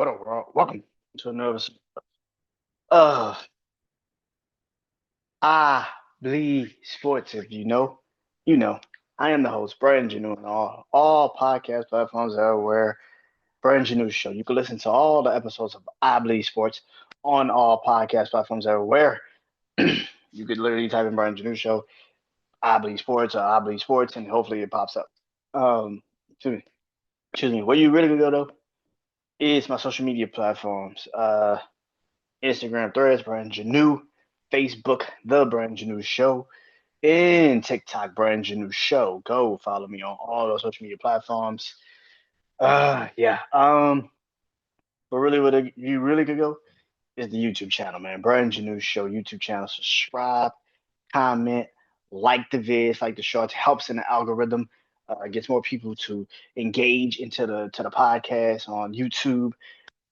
What up, world? Welcome to another. Uh, I bleed sports. If you know, you know. I am the host, BrandonJaneau, on all podcast platforms everywhere. BrandonJaneauShow. You can listen to all the episodes of I Bleed Sports on all podcast platforms everywhere. You could literally type in BrandonJaneauShow, I Bleed Sports, or I Bleed Sports, and hopefully it pops up. Um, excuse me. Excuse me. Where you really gonna go though is my social media platforms. Instagram threads, Brandon Janeau, Facebook, The Brandon Janeau Show, and TikTok, Brandon Janeau Show. Go follow me on all those social media platforms. Yeah. But really, what you really could go is the YouTube channel, man. Brandon Janeau Show YouTube channel. Subscribe, comment, like the vids, like the shorts. Helps in the algorithm. Gets more people to engage into the podcast on YouTube.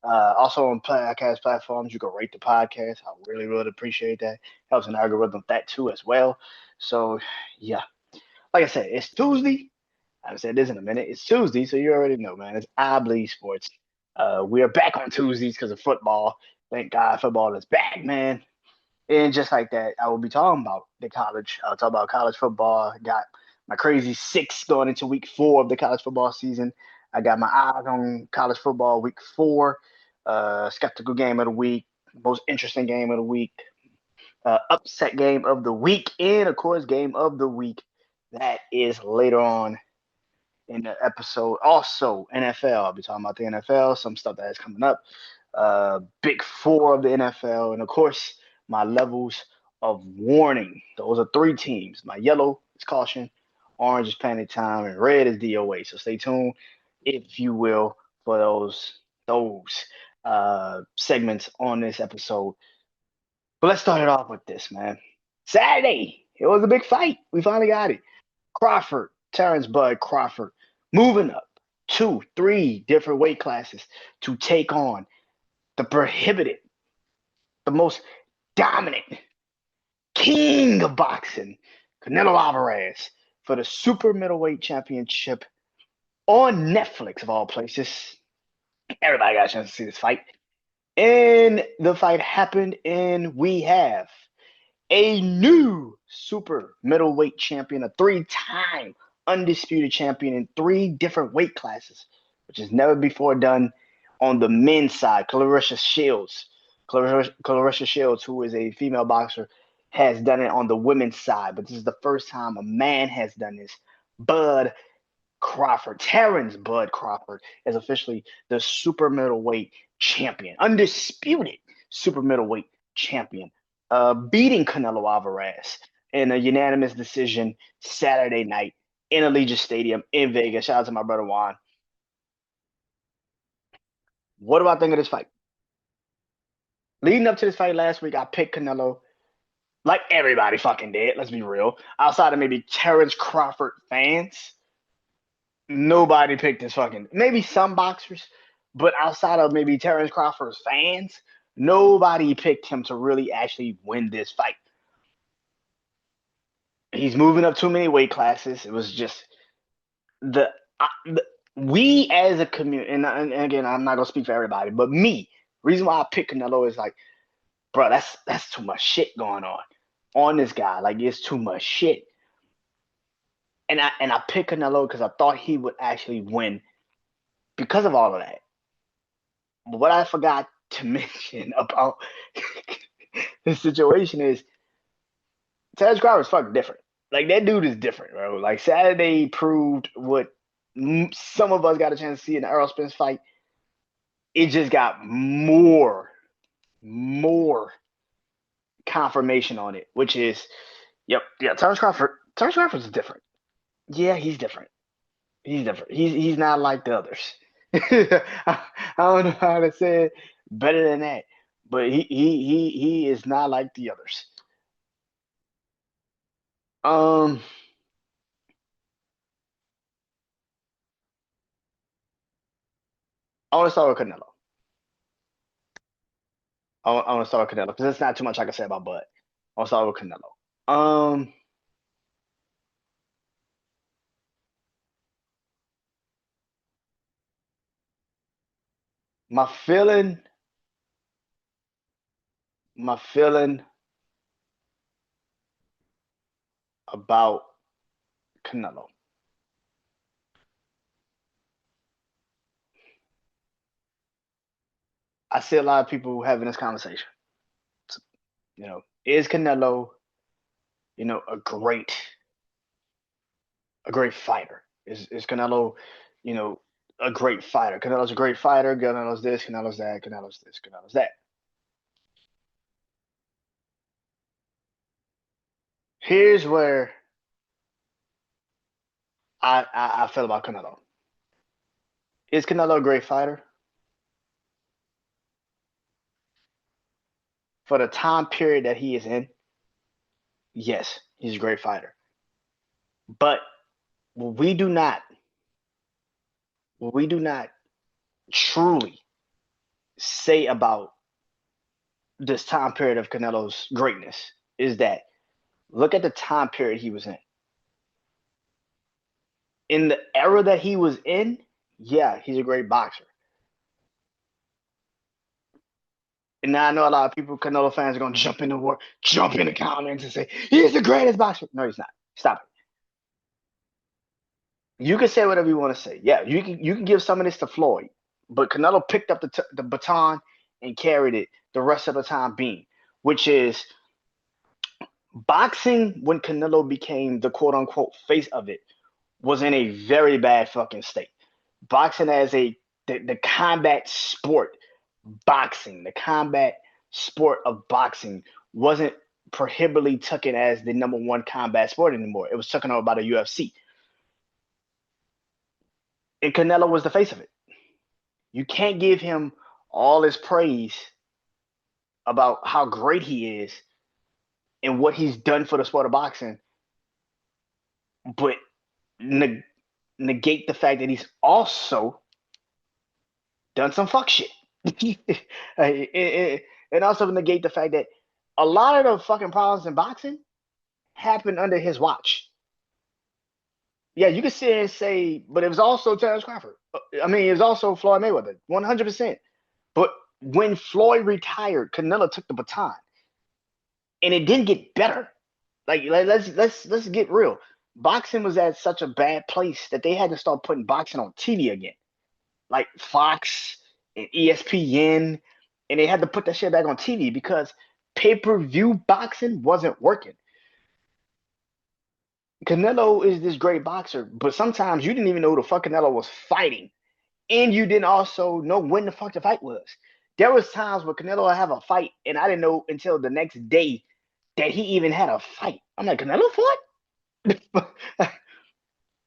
Also on podcast platforms, you can rate the podcast. I really, really appreciate that. Helps an algorithm with that too as well. So yeah, like I said, it's Tuesday. I haven't said this in a minute. It's Tuesday, so you already know, man. It's I Bleed Sports. We are back on Tuesdays because of football. Thank God football is back, man. And just like that, I will be talking about the college. I'll talk about college football. Got my crazy six going into week 4 of the college football season. I got my eyes on college football week 4. Skeptical game of the week, most interesting game of the week, upset game of the week, and of course, game of the week. That is later on in the episode. Also, NFL. I'll be talking about the NFL, some stuff that is coming up. Big 4 of the NFL, and of course, my levels of warning. Those are 3 teams. My yellow is caution, orange is panic time, and red is DOA. So stay tuned, if you will, for those segments on this episode. But let's start it off with this, man. Saturday, it was a big fight. We finally got it. Crawford, Terrence Bud Crawford, moving up 2, 3 different weight classes to take on the prohibited, the most dominant king of boxing, Canelo Alvarez, for the super middleweight championship on Netflix of all places. Everybody got a chance to see this fight. And the fight happened, and we have a new super middleweight champion, a 3-time undisputed champion in 3 different weight classes, which is never before done on the men's side. Clarissa Shields, who is a female boxer, has done it on the women's side, but this is the first time a man has done this. Bud Crawford, Terrence Bud Crawford, is officially the super middleweight champion, undisputed super middleweight champion, beating Canelo Alvarez in a unanimous decision Saturday night in Allegiant Stadium in Vegas. Shout out to my brother Juan. What do I think of this fight? Leading up to this fight last week, I picked Canelo like everybody fucking did. Let's be real. Outside of maybe Terrence Crawford fans, nobody picked this fucking. Maybe some boxers, but outside of maybe Terrence Crawford's fans, nobody picked him to really actually win this fight. He's moving up too many weight classes. It was just the, the we as a community, and again, I'm not gonna speak for everybody, but me. Reason why I picked Canelo is like, bro, that's too much shit going on this guy. Like, it's too much shit. And I picked Canelo because I thought he would actually win because of all of that. But what I forgot to mention about this situation is Terrence Crawford's fucking different. Like, that dude is different, bro. Like, Saturday proved what some of us got a chance to see in the Errol Spence fight. It just got more confirmation on it, which is, yep, yeah, Terrence Crawford's different. Yeah, he's different. He's different. He's not like the others. I don't know how to say it better than that, but he is not like the others. Um, I want to start with Canelo. I want to start with Canelo because there's not too much I can say about Bud. I'll start with Canelo. Um, My feeling, my feeling about Canelo. I see a lot of people having this conversation. Is Canelo, a great fighter? Is Canelo, you know, a great fighter? Canelo's a great fighter. Canelo's this. Canelo's that. Canelo's this. Canelo's that. Here's where I feel about Canelo. Is Canelo a great fighter? For the time period that he is in, yes, he's a great fighter. But what we do not truly say about this time period of Canelo's greatness is that look at the time period he was in. In the era that he was in, yeah, he's a great boxer. And now I know a lot of people, Canelo fans, are gonna jump in the comments and say he's the greatest boxer. No, he's not. Stop it. You can say whatever you want to say. Yeah, you can give some of this to Floyd, but Canelo picked up the baton and carried it the rest of the time being, which is boxing when Canelo became the quote unquote face of it was in a very bad fucking state. Boxing as the combat sport, the combat sport of boxing wasn't prohibitively taken as the number one combat sport anymore. It was taken over by the UFC. And Canelo was the face of it. You can't give him all this praise about how great he is and what he's done for the sport of boxing, but negate the fact that he's also done some fuck shit. And also negate the fact that a lot of the fucking problems in boxing happened under his watch. Yeah, you can sit and say, but it was also Terrence Crawford. I mean, it was also Floyd Mayweather, 100%. But when Floyd retired, Canelo took the baton, and it didn't get better. Let's get real. Boxing was at such a bad place that they had to start putting boxing on TV again, like Fox and ESPN, and they had to put that shit back on TV because pay-per-view boxing wasn't working. Canelo is this great boxer, but sometimes you didn't even know who the fuck Canelo was fighting, and you didn't also know when the fuck the fight was. There was times where Canelo would have a fight, and I didn't know until the next day that he even had a fight. I'm like, Canelo fought?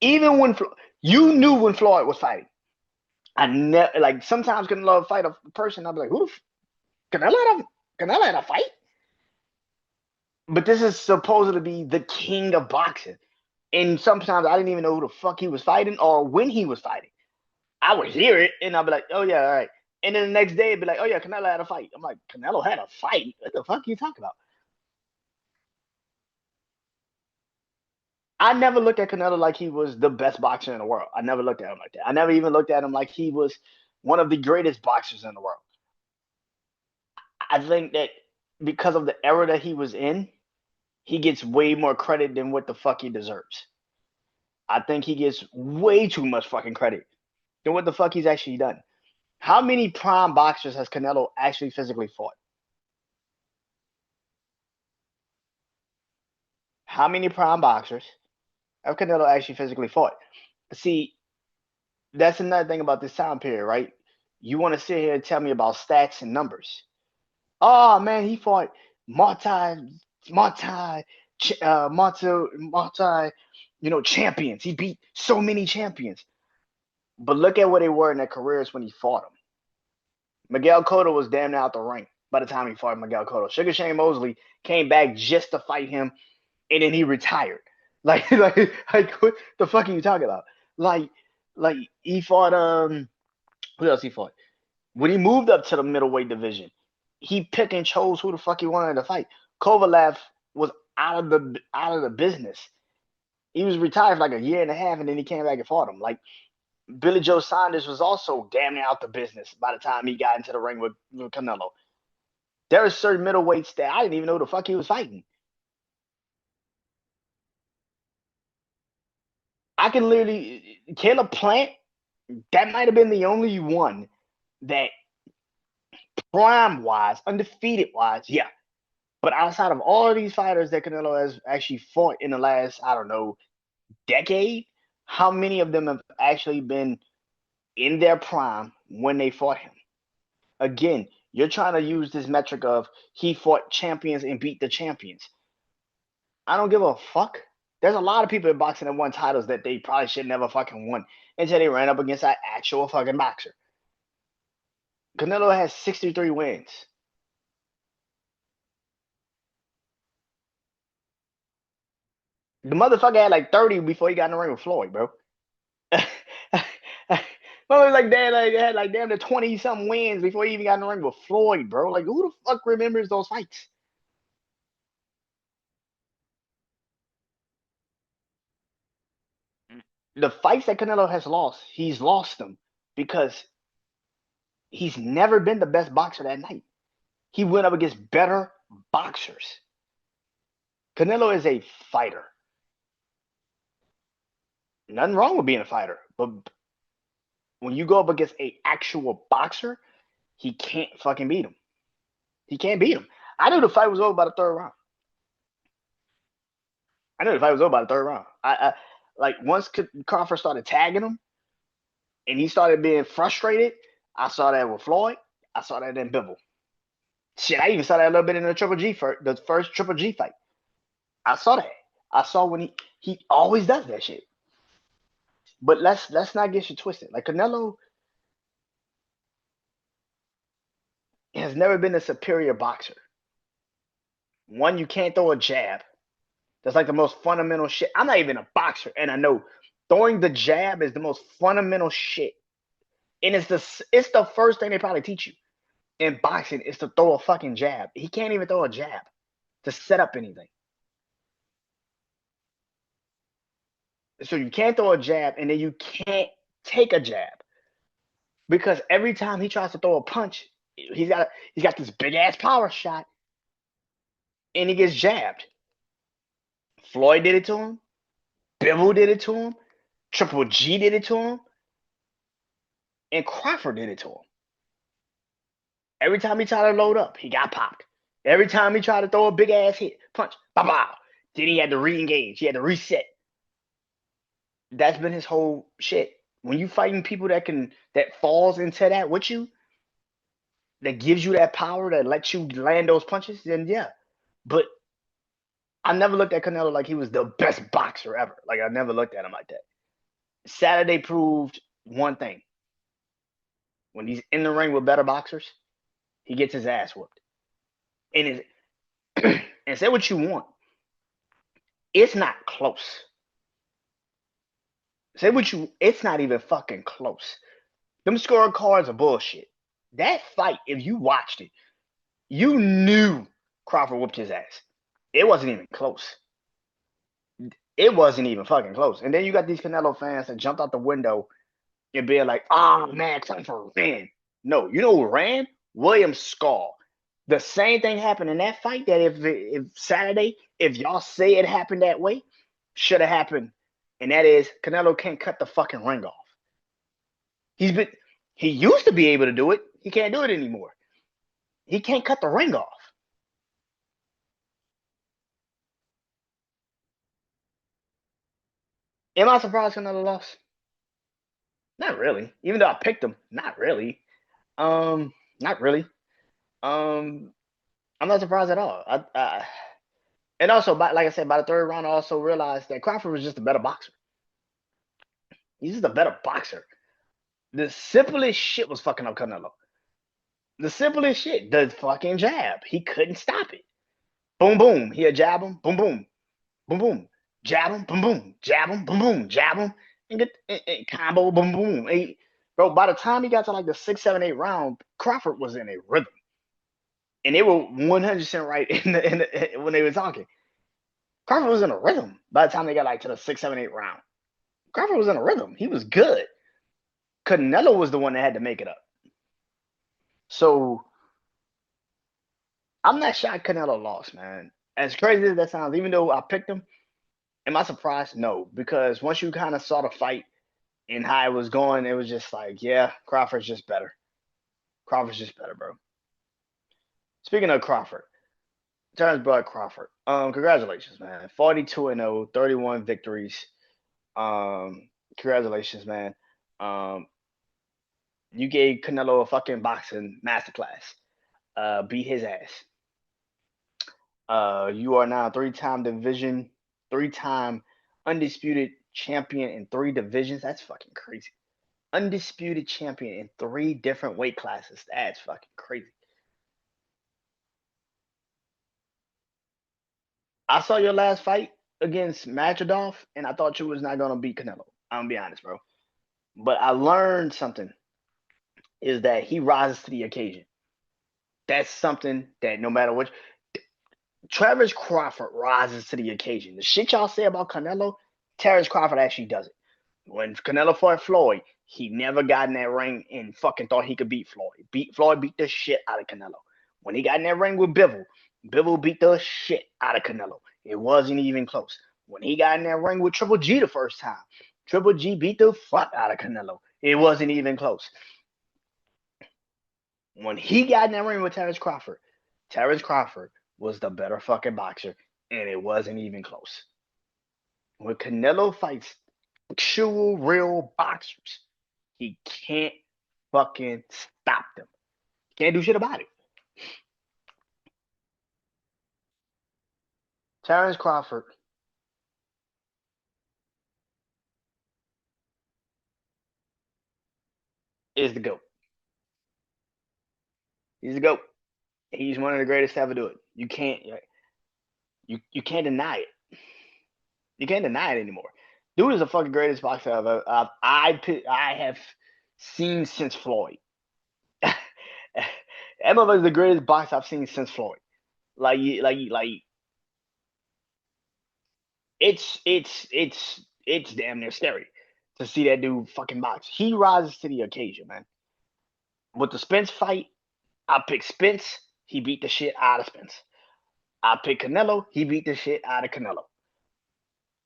Even when you knew when Floyd was fighting. I never like sometimes Canelo fight a person. I'll be like, who Canelo had a fight? But this is supposed to be the king of boxing. And sometimes I didn't even know who the fuck he was fighting or when he was fighting. I would hear it and I'll be like, oh yeah, all right. And then the next day it'd be like, oh yeah, Canelo had a fight. I'm like, Canelo had a fight? What the fuck are you talking about? I never looked at Canelo like he was the best boxer in the world. I never looked at him like that. I never even looked at him like he was one of the greatest boxers in the world. I think that because of the era that he was in, he gets way more credit than what the fuck he deserves. I think he gets way too much fucking credit than what the fuck he's actually done. How many prime boxers has Canelo actually physically fought? How many prime boxers have Canelo actually physically fought? See, that's another thing about this time period, right? You want to sit here and tell me about stats and numbers. Oh man, he fought multi, multi, champions. He beat so many champions. But look at where they were in their careers when he fought them. Miguel Cotto was damn near out the ring by the time he fought Miguel Cotto. Sugar Shane Mosley came back just to fight him, and then he retired. Like what the fuck are you talking about? Like, like he fought who else he fought? When he moved up to the middleweight division, he picked and chose who the fuck he wanted to fight. Kovalev was out of the business. He was retired for like a year and a half, and then he came back and fought him. Like Billy Joe Saunders was also damn near out the business by the time he got into the ring with Canelo. There are certain middleweights that I didn't even know the fuck he was fighting. I can literally Caleb Plant. That might have been the only one that prime wise, undefeated wise, yeah. But outside of all of these fighters that Canelo has actually fought in the last, I don't know, decade, how many of them have actually been in their prime when they fought him? Again, you're trying to use this metric of he fought champions and beat the champions. I don't give a fuck. There's a lot of people in boxing that won titles that they probably should never fucking won until they ran up against that actual fucking boxer. Canelo has 63 wins. The motherfucker had like 30 before he got in the ring with Floyd, bro. Well, like damn, like had like damn the 20 something wins before he even got in the ring with Floyd, bro. Like who the fuck remembers those fights? The fights that Canelo has lost, he's lost them because he's never been the best boxer that night. He went up against better boxers. Canelo is a fighter. Nothing wrong with being a fighter, but when you go up against a actual boxer, he can't fucking beat him. He can't beat him. I knew the fight was over by the third round. I knew the fight was over by the third round. I like once Crawford started tagging him and he started being frustrated. I saw that with Floyd. I saw that in Bivol. Shit, I even saw that a little bit in the Triple G the first Triple G fight. I saw that. I saw when he always does that shit. But let's not get you twisted. Like Canelo has never been a superior boxer. One, you can't throw a jab. That's like the most fundamental shit. I'm not even a boxer, and I know throwing the jab is the most fundamental shit. And it's the first thing they probably teach you in boxing is to throw a fucking jab. He can't even throw a jab to set up anything. So you can't throw a jab, and then you can't take a jab because every time he tries to throw a punch, he's got this big ass power shot, and he gets jabbed. Floyd did it to him. Bivol did it to him. Triple G did it to him. And Crawford did it to him. Every time he tried to load up, he got popped. Every time he tried to throw a big ass hit, punch, bow bow. Then he had to re-engage. He had to reset. That's been his whole shit. When you fighting people that falls into that with you, that gives you that power, that lets you land those punches, then yeah. But I never looked at Canelo like he was the best boxer ever. Like I never looked at him like that. Saturday proved one thing. When he's in the ring with better boxers, he gets his ass whooped. And and say what you want. It's not close. It's not even fucking close. Them scorecards are bullshit. That fight, if you watched it, you knew Crawford whooped his ass. It wasn't even close. It wasn't even fucking close. And then you got these Canelo fans that jumped out the window and being like, oh man, time for ran. No, you know who ran? William Skull. The same thing happened in that fight that if Saturday, if y'all say it happened that way, should have happened. And that is Canelo can't cut the fucking ring off. He used to be able to do it. He can't do it anymore. He can't cut the ring off. Am I surprised Canelo lost? Not really. Even though I picked him, not really. Not really. Um, I'm not surprised at all. And also, like I said, by the third round, I also realized that Crawford was just a better boxer. He's just a better boxer. The simplest shit was fucking up Canelo. The simplest shit, the fucking jab. He couldn't stop it. Boom, boom. He'll jab him. Boom, boom. Boom, boom. Jab him. Boom, boom. Jab him. Boom, boom. Jab him. And get and combo. Boom, boom. Bro, by the time he got to like the 6, 7, 8 round, Crawford was in a rhythm. And they were 100% right when they were talking. Crawford was in a rhythm by the time they got like to the 6, 7, 8 round. Crawford was in a rhythm. He was good. Canelo was the one that had to make it up. So I'm not shocked Canelo lost, man. As crazy as that sounds, even though I picked him, am I surprised? No, because once you kind of saw the fight and how it was going, it was just like, yeah, Crawford's just better. Crawford's just better, bro. Speaking of Crawford, Terrence Bud Crawford. Congratulations, man. 42-0, 31 victories. Congratulations, man. Um, you gave Canelo a fucking boxing masterclass. Beat his ass. You are now three-time undisputed champion in 3 divisions. That's fucking crazy. Undisputed champion in 3 different weight classes. That's fucking crazy. I saw your last fight against Machadov, and I thought you was not gonna beat Canelo. I'm gonna be honest, bro. But I learned something is that he rises to the occasion. That's something that no matter what, Travis Crawford rises to the occasion. The shit y'all say about Canelo, Travis Crawford actually does it. When Canelo fought Floyd, he never got in that ring and fucking thought he could beat Floyd. Floyd beat the shit out of Canelo. When he got in that ring with Bivol, Bivol beat the shit out of Canelo. It wasn't even close. When he got in that ring with Triple G the first time, Triple G beat the fuck out of Canelo. It wasn't even close. When he got in that ring with Terrence Crawford was the better fucking boxer, and it wasn't even close. When Canelo fights actual real boxers, he can't fucking stop them. Can't do shit about it. Terrence Crawford is the GOAT. He's the GOAT. He's one of the greatest to ever do it. You can't deny it. You can't deny it anymore. Dude is the fucking greatest boxer I have seen since Floyd. That motherfucker is the greatest boxer I've seen since Floyd. Like it's damn near scary to see that dude fucking box. He rises to the occasion, man. With the Spence fight, I picked Spence. He beat the shit out of Spence. I picked Canelo. He beat the shit out of Canelo.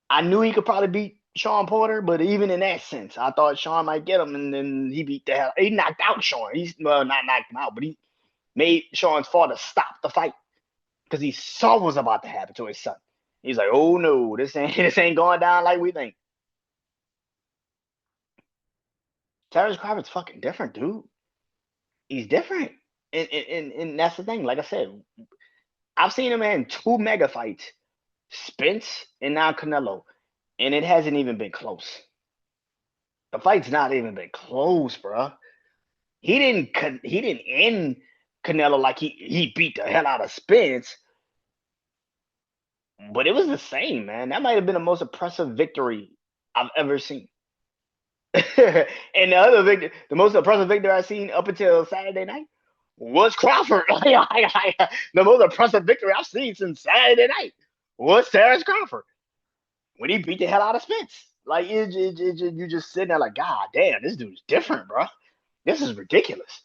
I knew he could probably beat Sean Porter, but even in that sense, I thought Sean might get him, and then he beat the hell. He knocked out Sean. He's well, not knocked him out, but he made Sean's father stop the fight because he saw what was about to happen to his son. He's like, "Oh no, this ain't going down like we think." Terrence Crawford's fucking different, dude. He's different, and that's the thing. Like I said, I've seen him in 2 mega fights, Spence and now Canelo, and it hasn't even been close. The fight's not even been close, bro. He didn't end Canelo like he beat the hell out of Spence, but it was the same, man. That might have been the most impressive victory I've ever seen. And the most impressive victory I've seen up until Saturday night was Crawford. The most impressive victory I've seen since Saturday night was Terrence Crawford when he beat the hell out of Spence. Like you just sitting there like, God damn, this dude's different, bro. This is ridiculous.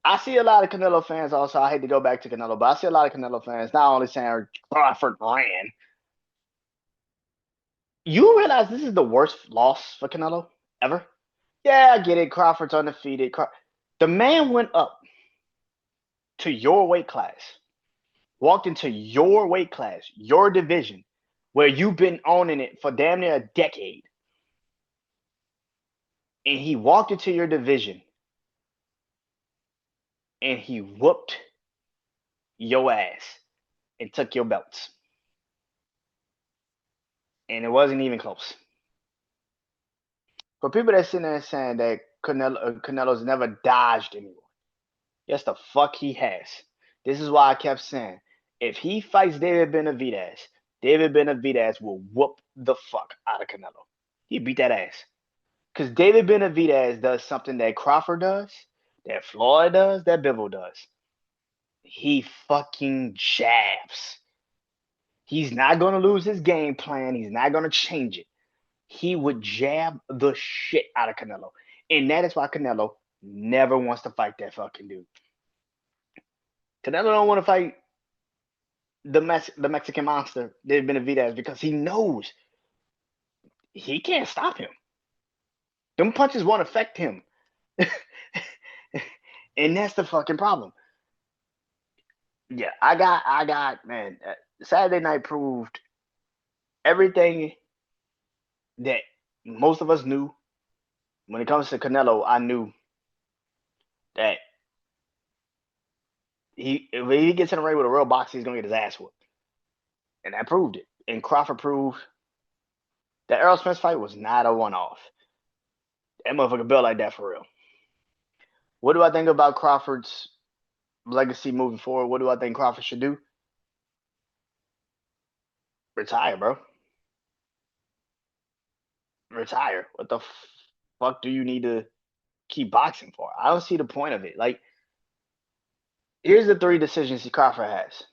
I see a lot of Canelo fans also. I hate to go back to Canelo, but I see a lot of Canelo fans not only saying Crawford ran. You realize this is the worst loss for Canelo ever? Yeah, I get it. Crawford's undefeated. The man went up to your weight class, walked into your weight class, your division, where you've been owning it for damn near a decade. And he walked into your division and he whooped your ass and took your belts. And it wasn't even close. For people that sitting there saying that Canelo's never dodged anyone, yes, the fuck he has. This is why I kept saying, if he fights David Benavidez will whoop the fuck out of Canelo. He beat that ass. Because David Benavidez does something that Crawford does, that Floyd does, that Bivol does. He fucking jabs. He's not going to lose his game plan. He's not going to change it. he would jab the shit out of Canelo. And that is why Canelo never wants to fight that fucking dude. Canelo don't want to fight the Mexican monster, David Benavidez, because he knows he can't stop him. Them punches won't affect him. And that's the fucking problem. Yeah, man. Saturday night proved everything that most of us knew. When it comes to Canelo, I knew that if he gets in the ring with a real boxer, he's gonna get his ass whooped, and that proved it. And Crawford proved that Errol Spence fight was not a one-off. That motherfucker built like that for real. What do I think about Crawford's legacy moving forward? What do I think Crawford should do? Retire, bro. Retire. What the fuck do you need to keep boxing for? I don't see the point of it. Like, here's the three decisions Crawford has.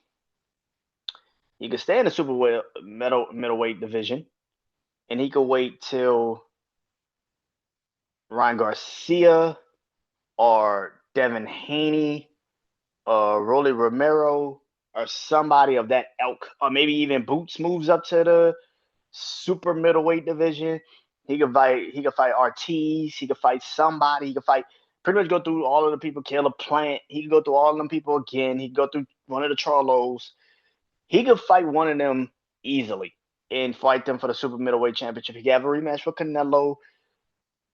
He could stay in the super middleweight division, and he could wait till Ryan Garcia or Devin Haney or Rolly Romero or somebody of that ilk, or maybe even Boots moves up to the super middleweight division. He could fight Ortiz. He could fight somebody. He could fight pretty much go through all of the people. Caleb Plant. He could go through all of them people again. He could go through one of the Charlos. He could fight one of them easily and fight them for the super middleweight championship. He could have a rematch with Canelo.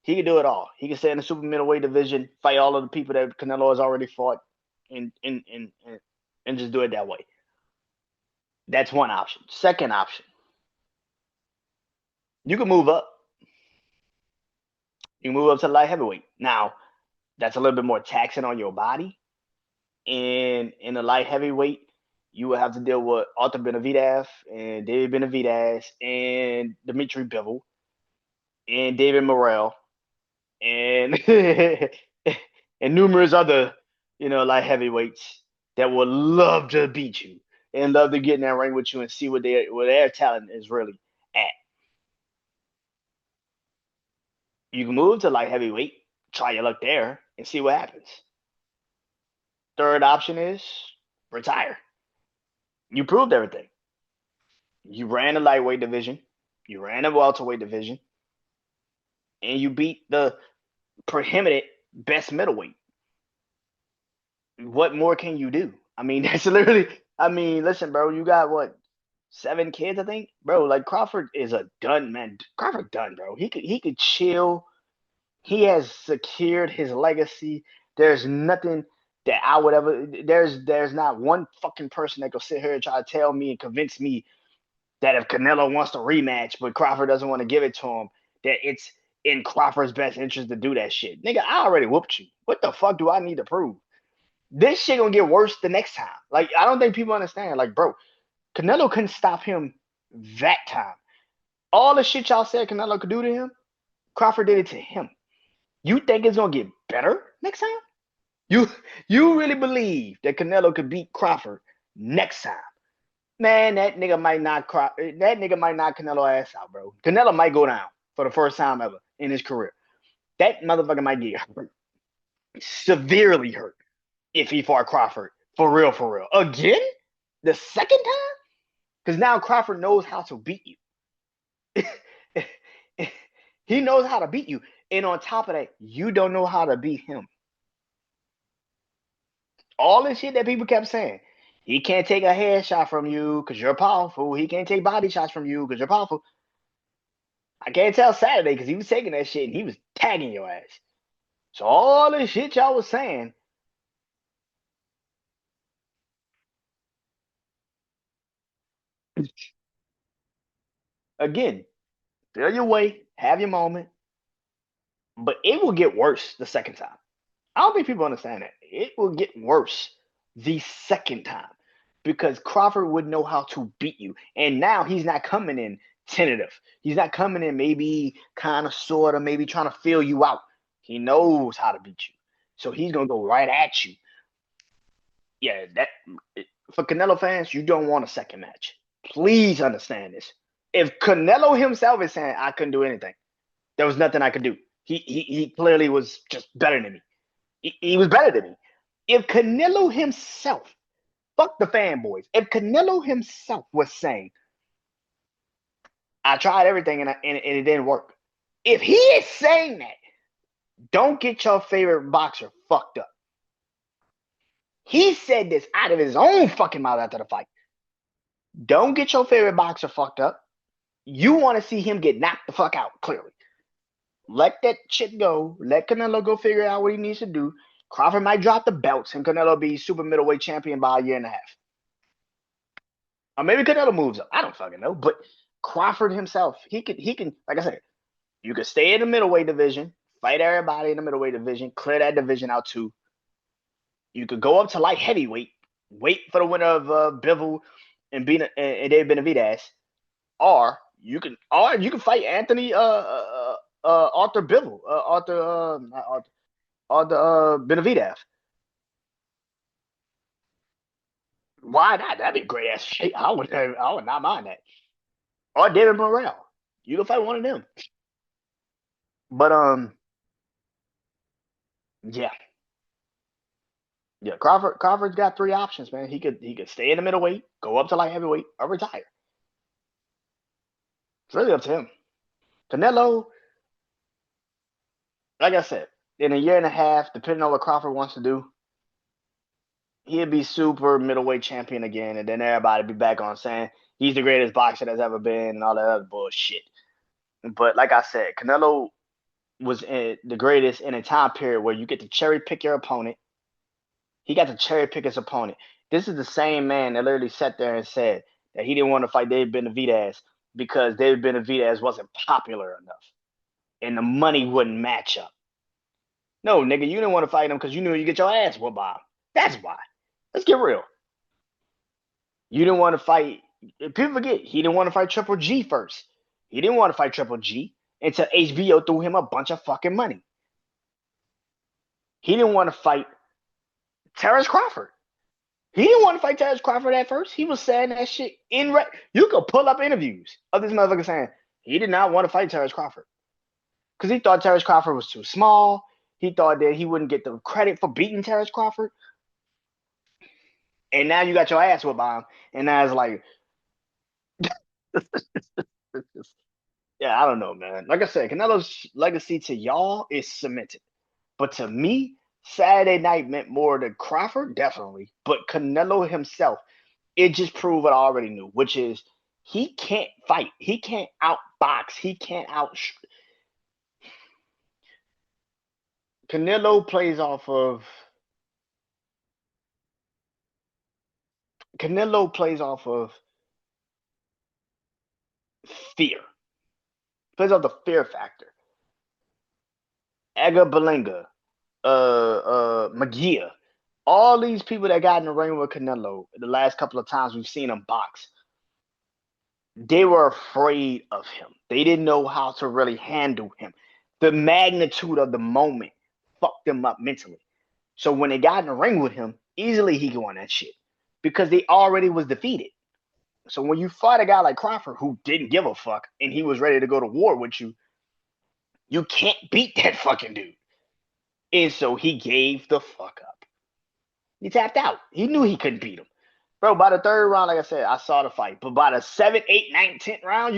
He could do it all. He could stay in the super middleweight division, fight all of the people that Canelo has already fought, and just do it that way. That's one option. Second option, you can move up. You move up to light heavyweight. Now, that's a little bit more taxing on your body. And in the light heavyweight, you will have to deal with Arthur Benavidez and David Benavidez and Dimitri Bivol and David Morrell and and numerous other, light heavyweights that would love to beat you and love to get in that ring with you and see what their talent is really at. You can move to light heavyweight, try your luck there, and see what happens. Third option is retire. You proved everything. You ran the lightweight division, you ran the welterweight division, and you beat the prohibited best middleweight. What more can you do? I mean, that's literally. I mean, listen, bro, you got what, 7 kids, I think, bro. Like Crawford is a done man. Crawford done, bro. He could chill. He has secured his legacy. There's nothing that I would ever. There's not one fucking person that could sit here and try to tell me and convince me that if Canelo wants to rematch, but Crawford doesn't want to give it to him, that it's in Crawford's best interest to do that shit. Nigga, I already whooped you. What the fuck do I need to prove? This shit gonna get worse the next time. Like, I don't think people understand. Like, bro, Canelo couldn't stop him that time. All the shit y'all said Canelo could do to him, Crawford did it to him. You think it's gonna get better next time? You really believe that Canelo could beat Crawford next time? Man, that nigga might knock Canelo ass out, bro. Canelo might go down for the first time ever in his career. That motherfucker might get hurt, severely hurt, if he fought Crawford for real. Again? The second time? Because now Crawford knows how to beat you. He knows how to beat you. And on top of that, you don't know how to beat him. All this shit that people kept saying. He can't take a headshot from you because you're powerful. He can't take body shots from you because you're powerful. I can't tell Saturday because he was taking that shit and he was tagging your ass. So all this shit y'all was saying. Again, feel your way, have your moment, but it will get worse the second time. I don't think people understand that. It will get worse the second time because Crawford would know how to beat you. And now he's not coming in tentative. He's not coming in maybe kind of, sort of, maybe trying to feel you out. He knows how to beat you. So he's going to go right at you. Yeah, that for Canelo fans, you don't want a second match. Please understand this. If Canelo himself is saying I couldn't do anything, there was nothing I could do. He clearly was just better than me. He was better than me. If Canelo himself, fuck the fanboys, if Canelo himself was saying, I tried everything and it didn't work. If he is saying that, don't get your favorite boxer fucked up. He said this out of his own fucking mouth after the fight. Don't get your favorite boxer fucked up. You want to see him get knocked the fuck out, clearly. Let that shit go. Let Canelo go figure out what he needs to do. Crawford might drop the belts and Canelo be super middleweight champion by a year and a half. Or maybe Canelo moves up. I don't fucking know. But Crawford himself, he can, like I said, you could stay in the middleweight division, fight everybody in the middleweight division, clear that division out too. You could go up to light heavyweight, wait for the winner of Bivol and David Benavidez, or you can fight Anthony Arthur Bivol, Arthur Benavidez. Why not? That'd be a great ass shit. I would not mind that. Or David Morrell. You can fight one of them. But yeah. Yeah, Crawford's got three options, man. He could stay in the middleweight, go up to light heavyweight, or retire. It's really up to him. Canelo, like I said, in a year and a half, depending on what Crawford wants to do, he'll be super middleweight champion again, and then everybody be back on saying he's the greatest boxer that's ever been and all that other bullshit. But like I said, Canelo was the greatest in a time period where you get to cherry pick your opponent. He got to cherry pick his opponent. This is the same man that literally sat there and said that he didn't want to fight David Benavidez because David Benavidez wasn't popular enough and the money wouldn't match up. No, nigga, you didn't want to fight him because you knew you get your ass whooped by him. That's why. Let's get real. You didn't want to fight. People forget he didn't want to fight Triple G first. He didn't want to fight Triple G until HBO threw him a bunch of fucking money. He didn't want to fight Terrence Crawford. He didn't want to fight Terrence Crawford at first. He was saying that shit you could pull up interviews of this motherfucker saying he did not want to fight Terrence Crawford because he thought Terrence Crawford was too small. He thought that he wouldn't get the credit for beating Terrence Crawford. And now you got your ass whipped by him. And now it's like, yeah, I don't know, man. Like I said, Canelo's legacy to y'all is cemented. But to me, Saturday night meant more to Crawford, definitely. But Canelo himself, it just proved what I already knew, which is he can't fight. He can't outbox. He can't out. Canelo plays off of fear. Plays off the fear factor. Edgar Berlanga, Magia, all these people that got in the ring with Canelo the last couple of times we've seen him box, they were afraid of him. They didn't know how to really handle him. The magnitude of the moment fucked them up mentally. So when they got in the ring with him, easily he won that shit because they already was defeated. So when you fight a guy like Crawford who didn't give a fuck and he was ready to go to war with you, you can't beat that fucking dude. And so he gave the fuck up. He tapped out. He knew he couldn't beat him. Bro, by the third round, like I said, I saw the fight. But by the 7th, 8th, 9th, 10th round,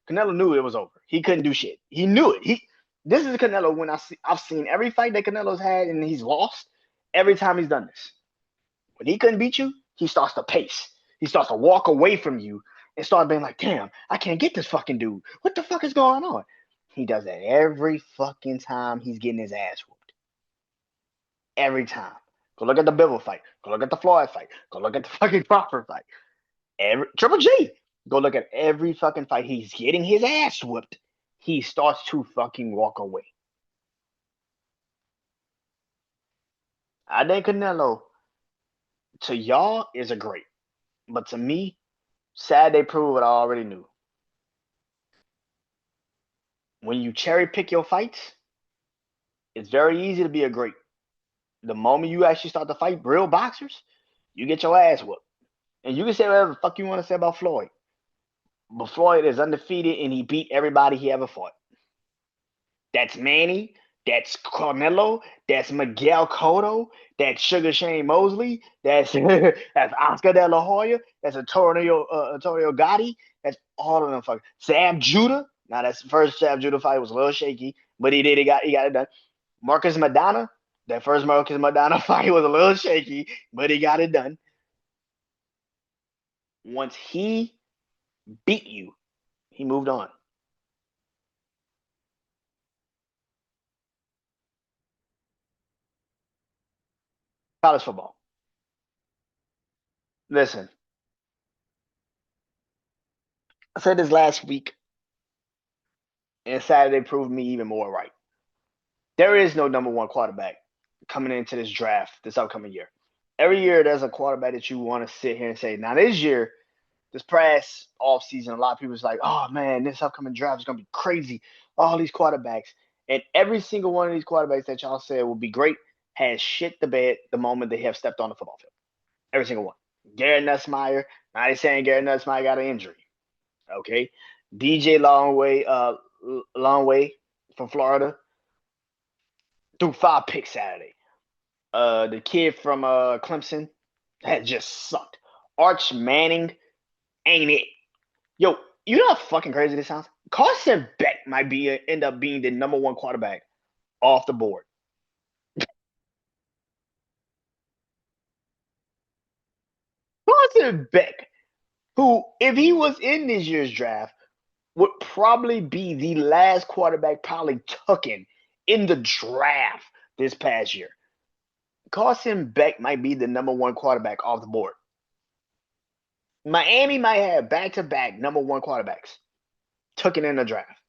Canelo knew it was over. He couldn't do shit. He knew it. This is Canelo when I've seen every fight that Canelo's had and he's lost every time he's done this. When he couldn't beat you, he starts to pace. He starts to walk away from you and start being like, damn, I can't get this fucking dude. What the fuck is going on? He does that every fucking time he's getting his ass whooped. Every time. Go look at the Bivol fight. Go look at the Floyd fight. Go look at the fucking Crawford fight. Triple G. Go look at every fucking fight. He's getting his ass whooped. He starts to fucking walk away. I think Canelo, to y'all, is a great. But to me, Saturday proved what I already knew. When you cherry pick your fights, it's very easy to be a great. The moment you actually start to fight real boxers, you get your ass whooped. And you can say whatever the fuck you want to say about Floyd. But Floyd is undefeated and he beat everybody he ever fought. That's Manny. That's Carmelo. That's Miguel Cotto. That's Sugar Shane Mosley. That's that's Oscar De La Hoya. That's Antonio Gotti. That's all of them. Fucking Sam Judah. Now that's the first Sam Judah fight was a little shaky, but he got it done. Marcus Madonna. That first Marcus Madonna fight was a little shaky, but he got it done. Once he beat you, he moved on. College football. Listen, I said this last week, and Saturday proved me even more right. There is no number one quarterback coming into this draft this upcoming year. Every year there's a quarterback that you want to sit here and say, now this year, this past off season, a lot of people's like, oh man, this upcoming draft is gonna be crazy. All these quarterbacks. And every single one of these quarterbacks that y'all said will be great has shit the bed the moment they have stepped on the football field. Every single one. Garrett Nussmeier, not saying Garrett Nussmeier got an injury. Okay. DJ Longway from Florida threw 5 picks Saturday. The kid from Clemson had just sucked. Arch Manning ain't it. Yo, you know how fucking crazy this sounds? Carson Beck might end up being the number one quarterback off the board. Carson Beck, who, if he was in this year's draft, would probably be the last quarterback probably taken in the draft this past year. Carson Beck might be the number one quarterback off the board. Miami might have back-to-back number one quarterbacks taken in the draft.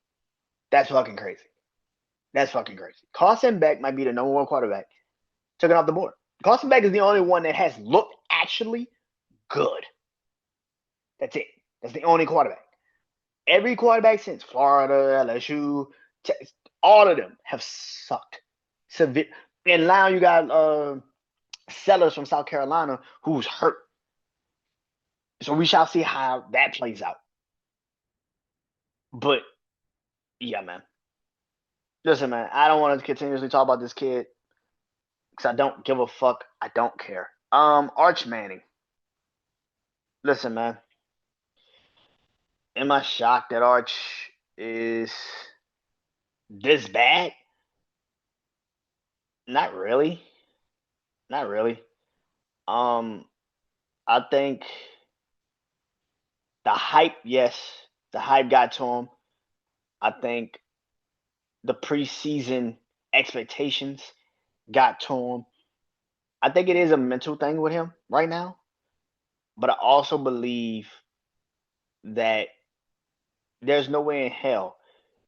That's fucking crazy. That's fucking crazy. Carson Beck might be the number one quarterback taken off the board. Carson Beck is the only one that has looked actually good. That's it. That's the only quarterback. Every quarterback since Florida, LSU, all of them have sucked. Severe. And now you got Sellers from South Carolina who's hurt. So we shall see how that plays out. But yeah, man. Listen, man, I don't want to continuously talk about this kid because I don't give a fuck. I don't care. Arch Manning. Listen, man. Am I shocked that Arch is this bad? Not really. Not really. Um, I think the hype, yes, the hype got to him. I think the preseason expectations got to him. I think it is a mental thing with him right now, but I also believe that there's no way in hell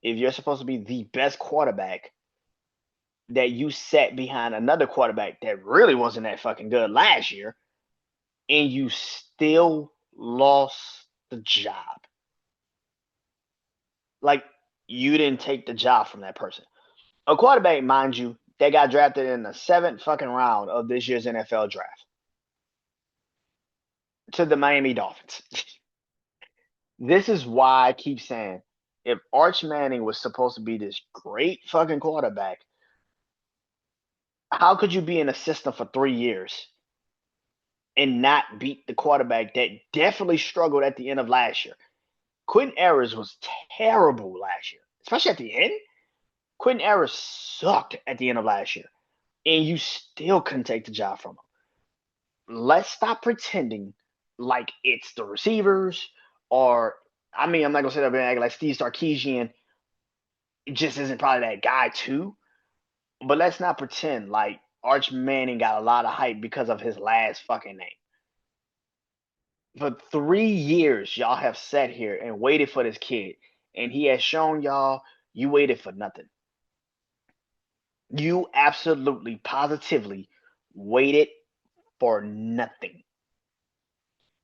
if you're supposed to be the best quarterback that you sat behind another quarterback that really wasn't that fucking good last year and you still lost the job. Like you didn't take the job from that person. A quarterback, mind you, that got drafted in the 7th fucking round of this year's NFL draft to the Miami Dolphins. This is why I keep saying if Arch Manning was supposed to be this great fucking quarterback, how could you be in a system for 3 years and not beat the quarterback that definitely struggled at the end of last year? Quentin Ayers was terrible last year, especially at the end. Quentin Ayers sucked at the end of last year, and you still couldn't take the job from him. Let's stop pretending like it's the receivers or, I mean, I'm not going to say that and like Steve Sarkisian just isn't probably that guy too, but let's not pretend like Arch Manning got a lot of hype because of his last fucking name. For 3 years, y'all have sat here and waited for this kid, and he has shown y'all you waited for nothing. You absolutely, positively waited for nothing.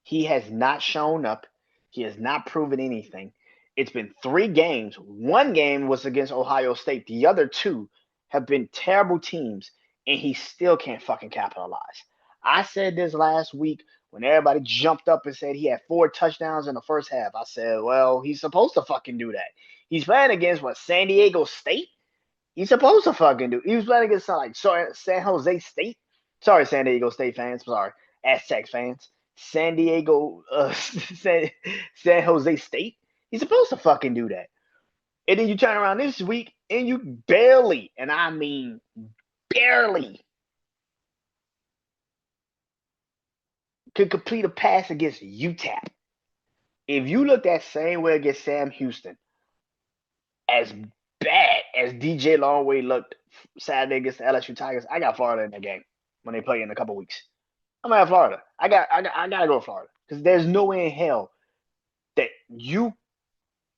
He has not shown up. He has not proven anything. It's been 3 games. One game was against Ohio State. The other 2 have been terrible teams, and he still can't fucking capitalize. I said this last week when everybody jumped up and said he had 4 touchdowns in the first half. I said, well, he's supposed to fucking do that. He's playing against what, San Diego State? He's supposed to fucking do. He was playing against like San Jose State. Sorry, San Diego State fans. Sorry, Aztec fans. San Diego, San Jose State. He's supposed to fucking do that. And then you turn around this week and you barely, and I mean barely, could complete a pass against UTEP. If you look that same way against Sam Houston, as bad as DJ Longway looked Saturday against the LSU Tigers, I got Florida in that game when they play in a couple weeks. I'm gonna have Florida. I gotta go with Florida because there's no way in hell that you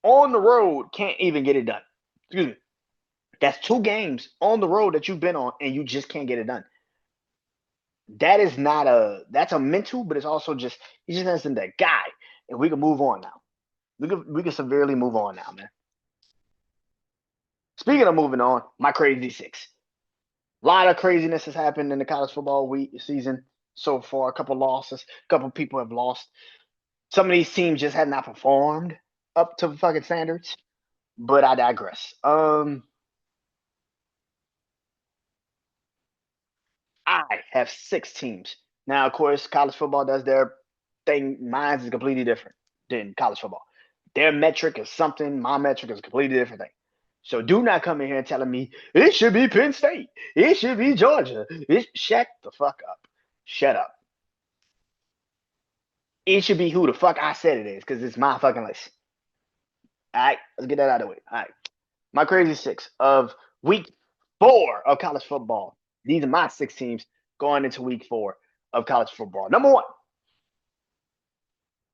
on the road can't even get it done. Excuse me. That's 2 games on the road that you've been on and you just can't get it done. That's a mental, but it's also just he just isn't that guy. And we can move on now. We can severely move on now, man. Speaking of moving on, my crazy 6. A lot of craziness has happened in the college football season so far. A couple losses, a couple people have lost. Some of these teams just have not performed up to fucking standards. But I digress. I have 6 teams. Now, of course, college football does their thing. Mine is completely different than college football. Their metric is something. My metric is a completely different thing. So do not come in here and telling me it should be Penn State. It should be Georgia. Shut the fuck up. Shut up. It should be who the fuck I said it is because it's my fucking list. All right, let's get that out of the way. All right. My crazy 6 of week 4 of college football. These are my 6 teams going into week 4 of college football. Number 1,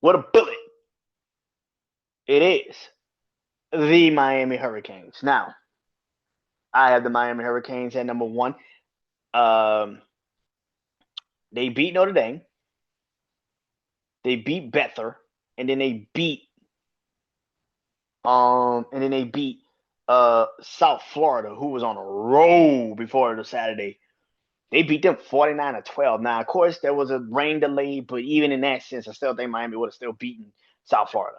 what a bullet. It is the Miami Hurricanes. Now, I have the Miami Hurricanes at number 1. They beat Notre Dame. They beat Bethel, and then they beat South Florida, who was on a roll before the Saturday. They beat them 49-12. Now, of course, there was a rain delay, but even in that sense, I still think Miami would have still beaten South Florida.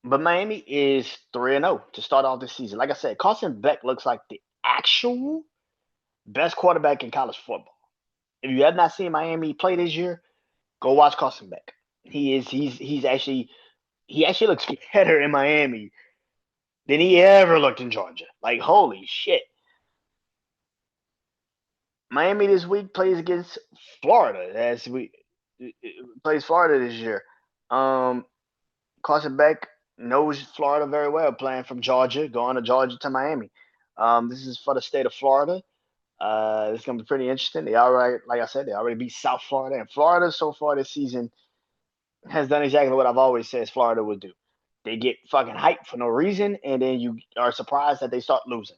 But Miami is 3-0 to start off the season. Like I said, Carson Beck looks like the actual best quarterback in college football. If you have not seen Miami play this year, go watch Carson Beck. He actually looks better in Miami than he ever looked in Georgia. Like, holy shit. Miami this week plays against Florida plays Florida this year. Carson Beck knows Florida very well, playing from Georgia, going to Georgia to Miami. This is for the state of Florida. It's gonna be pretty interesting. They already, like I said, they already beat South Florida, and Florida so far this season has done exactly what I've always said Florida would do. They get fucking hyped for no reason, and then you are surprised that they start losing.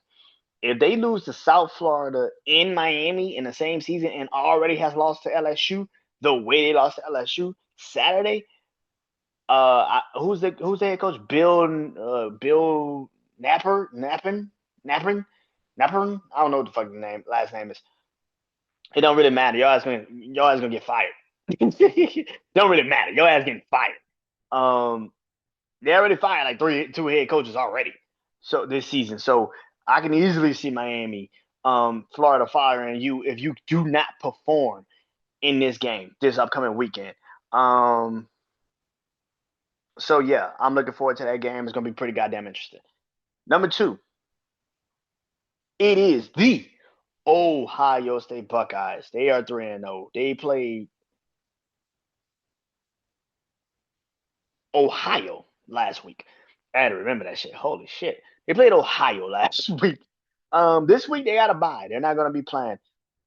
If they lose to South Florida in Miami in the same season and already has lost to LSU the way they lost to LSU Saturday, who's the head coach? Bill Nappin. I don't know what the fucking last name is. It don't really matter. Your ass gonna get fired. Don't really matter. Your ass getting fired. They already fired like 2 head coaches already. So this season. So I can easily see Miami, Florida firing you if you do not perform in this game this upcoming weekend. So yeah, I'm looking forward to that game. It's gonna be pretty goddamn interesting. Number 2, it is the Ohio State Buckeyes. They are 3-0. They played Ohio last week. I had to remember that shit. Holy shit. They played Ohio last week. This week they got a bye. They're not gonna be playing.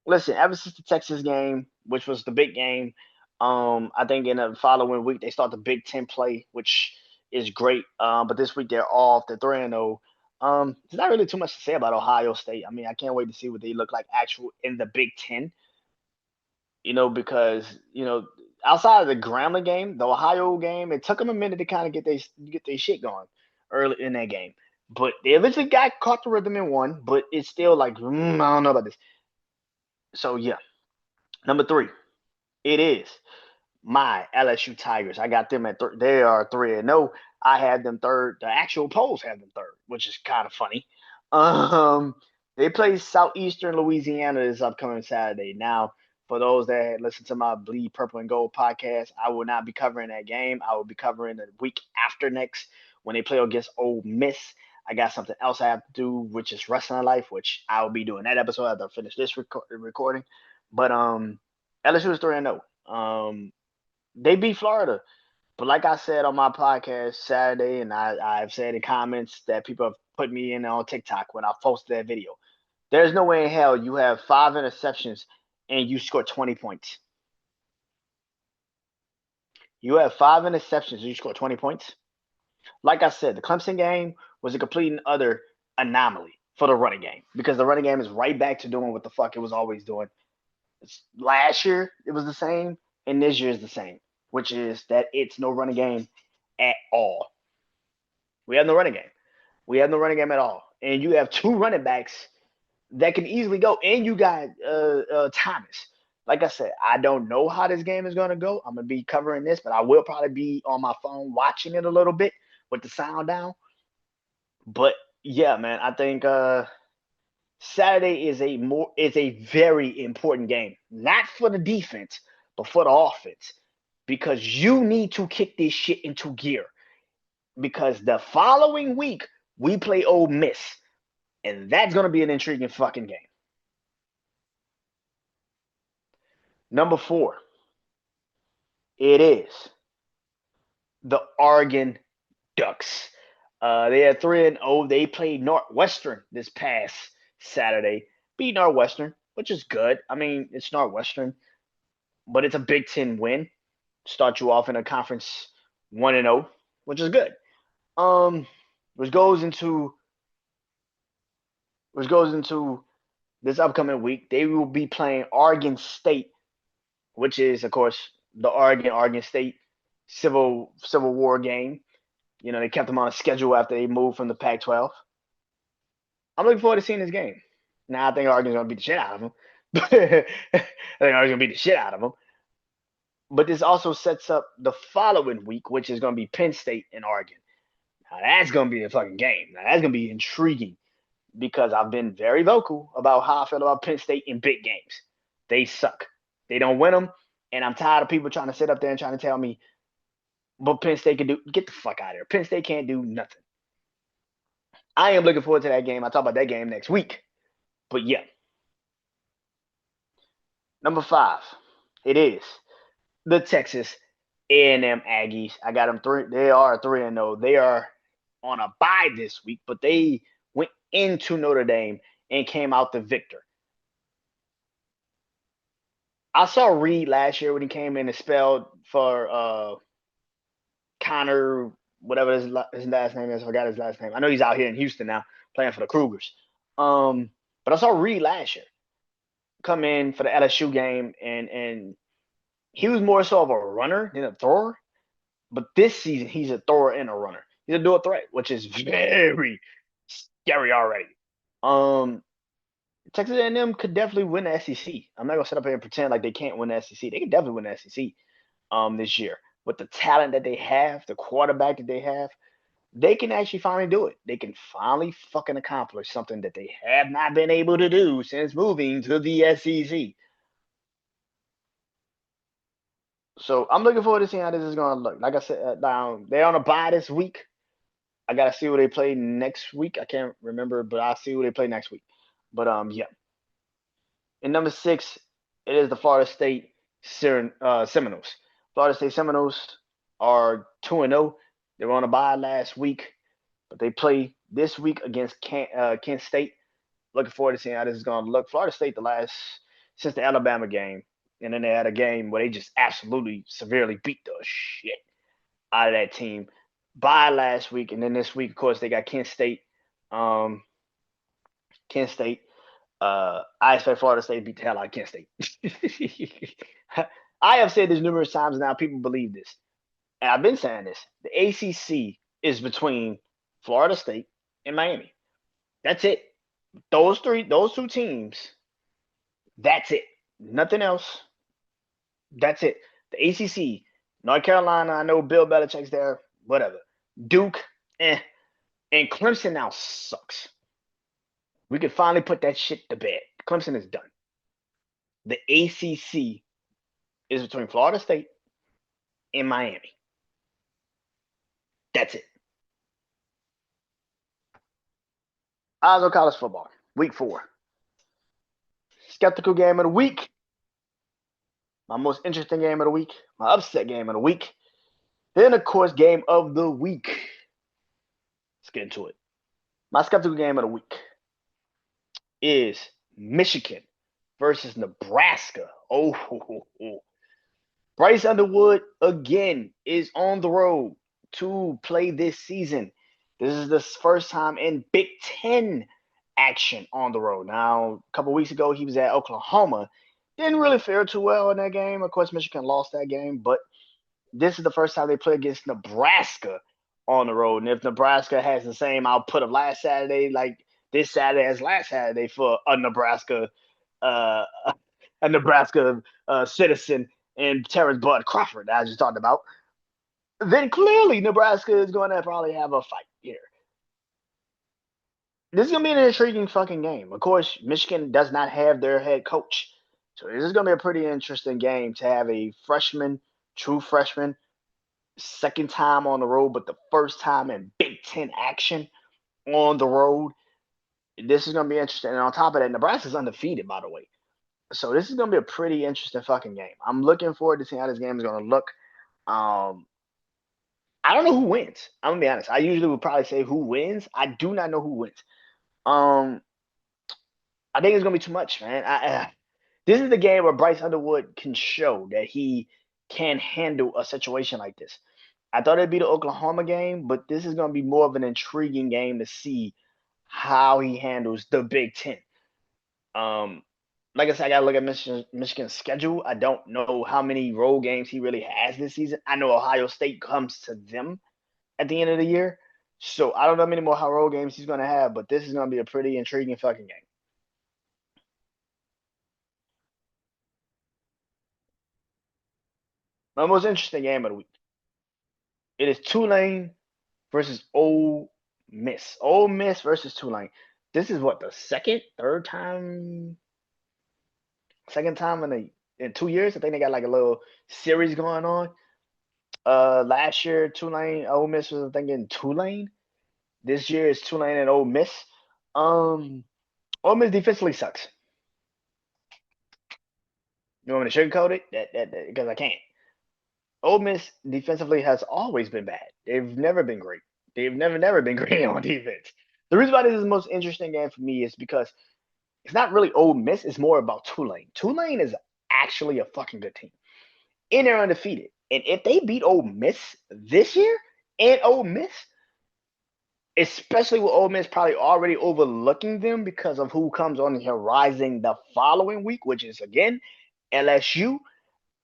Listen, ever since the Texas game, which was the big game, I think in the following week they start the Big Ten play, which is great. But this week they're off. They're 3-0. There's not really too much to say about Ohio State. I mean, I can't wait to see what they look like actual in the Big Ten. Because outside of the Grambling game, the Ohio game, it took them a minute to kind of get their shit going early in that game. But they eventually caught the rhythm and won. But it's still like I don't know about this. So yeah, Number 3, it is my LSU Tigers. I got them at they are 3-0. I had them third. The actual polls have them third, which is kind of funny. Um, they play Southeastern Louisiana this upcoming Saturday. Now, for those that listen to my Bleed Purple and Gold podcast, I will not be covering that game. I will be covering the week after next when they play against Ole Miss. I got something else I have to do, which is Wrestling Life, which I will be doing that episode after I finish this recording. But LSU is 3-0. They beat Florida. But like I said on my podcast Saturday, and I've said in comments that people have put me in on TikTok when I posted that video, there's no way in hell you have 5 interceptions and you score 20 points. You have 5 interceptions and you score 20 points. Like I said, the Clemson game was a complete and utter anomaly for the running game because the running game is right back to doing what the fuck it was always doing. Last year, it was the same, and this year is the same, which is that it's no running game at all. We have no running game. We have no running game at all. And you have 2 running backs that can easily go, and you got Thomas. Like I said, I don't know how this game is going to go. I'm going to be covering this, but I will probably be on my phone watching it a little bit with the sound down. But yeah, man, I think Saturday is a very important game, not for the defense, but for the offense, because you need to kick this shit into gear. Because the following week we play Ole Miss, and that's gonna be an intriguing fucking game. Number 4, it is the Oregon Ducks. They are 3-0. They played Northwestern this past Saturday. Beat Northwestern, which is good. I mean, it's Northwestern, but it's a Big Ten win. Start you off in a conference 1-0, which is good. Um, which goes into this upcoming week. They will be playing Oregon State, which is, of course, the Oregon State Civil War game. You know, they kept them on a schedule after they moved from the Pac-12. I'm looking forward to seeing this game. Now, I think Oregon's going to beat the shit out of them. I think Oregon's going to beat the shit out of them. But this also sets up the following week, which is going to be Penn State and Oregon. Now, that's going to be a fucking game. Now, that's going to be intriguing because I've been very vocal about how I feel about Penn State in big games. They suck. They don't win them. And I'm tired of people trying to sit up there and trying to tell me, but Penn State can do. Get the fuck out of here. Penn State can't do nothing. I am looking forward to that game. I'll talk about that game next week. But yeah. Number 5, it is the Texas A&M Aggies. I got them 3. They are 3-0. They are on a bye this week, but they went into Notre Dame and came out the victor. I saw Reed last year when he came in and spelled for Connor, whatever his last name is. I forgot his last name. I know he's out here in Houston now playing for the Cougars. But I saw Reed last year come in for the LSU game, and he was more so of a runner than a thrower. But this season, he's a thrower and a runner. He's a dual threat, which is very scary already. Texas A&M could definitely win the SEC. I'm not gonna sit up here and pretend like they can't win the SEC. They can definitely win the SEC this year with the talent that they have, the quarterback that they have. They can actually finally do it. They can finally fucking accomplish something that they have not been able to do since moving to the SEC. So I'm looking forward to seeing how this is going to look. Like I said, they're on a bye this week. I got to see who they play next week. I can't remember, but I'll see who they play next week. But yeah. In number 6, it is the Florida State Seminoles. Florida State Seminoles are 2-0. They were on a bye last week, but they play this week against Kent State. Looking forward to seeing how this is going to look. Florida State, since the Alabama game, and then they had a game where they just absolutely severely beat the shit out of that team. Bye last week, and then this week, of course, they got Kent State. Kent State. I expect Florida State to beat the hell out of Kent State. I have said this numerous times now. People believe this. And I've been saying this. The ACC is between Florida State and Miami. That's it. Those two teams, that's it. Nothing else. That's it. The ACC, North Carolina, I know Bill Belichick's there, whatever. Duke, and Clemson now sucks. We can finally put that shit to bed. Clemson is done. The ACC is between Florida State and Miami. That's it. Eyes on college football. Week 4. Skeptical game of the week. My most interesting game of the week. My upset game of the week. Then, of course, game of the week. Let's get into it. My skeptical game of the week is Michigan versus Nebraska. Oh. Bryce Underwood again is on the road to play this season. This is the first time in Big Ten action on the road. Now, a couple weeks ago, he was at Oklahoma. Didn't really fare too well in that game. Of course, Michigan lost that game, but this is the first time they play against Nebraska on the road. And if Nebraska has the same output of last Saturday, like this Saturday as last Saturday for a Nebraska uh, citizen and Terrence Bud Crawford that I just talked about, then clearly Nebraska is going to probably have a fight here. This is going to be an intriguing fucking game. Of course, Michigan does not have their head coach. So this is going to be a pretty interesting game to have a freshman, true freshman, second time on the road, but the first time in Big Ten action on the road. This is going to be interesting. And on top of that, Nebraska's undefeated, by the way. So this is going to be a pretty interesting fucking game. I'm looking forward to seeing how this game is going to look. I don't know who wins. I'm going to be honest. I usually would probably say who wins. I do not know who wins. I think it's going to be too much, man. This is the game where Bryce Underwood can show that he can handle a situation like this. I thought it'd be the Oklahoma game, but this is going to be more of an intriguing game to see how he handles the Big Ten. Like I said, I got to look at Michigan's schedule. I don't know how many road games he really has this season. I know Ohio State comes to them at the end of the year. So I don't know how many more road games he's going to have, but this is going to be a pretty intriguing fucking game. My most interesting game of the week. It is Tulane versus Ole Miss. Ole Miss versus Tulane. This is what, the second time in 2 years. I think they got like a little series going on. Last year Tulane, Ole Miss was, I think, in Tulane. This year is Tulane and Ole Miss. Ole Miss defensively sucks. You want me to sugarcoat it? That because I can't. Ole Miss defensively has always been bad. They've never been great. They've never been great on defense. The reason why this is the most interesting game for me is because it's not really Ole Miss. It's more about Tulane. Tulane is actually a fucking good team. And they're undefeated. And if they beat Ole Miss this year, and Ole Miss, especially with Ole Miss probably already overlooking them because of who comes on the horizon the following week, which is, again, LSU,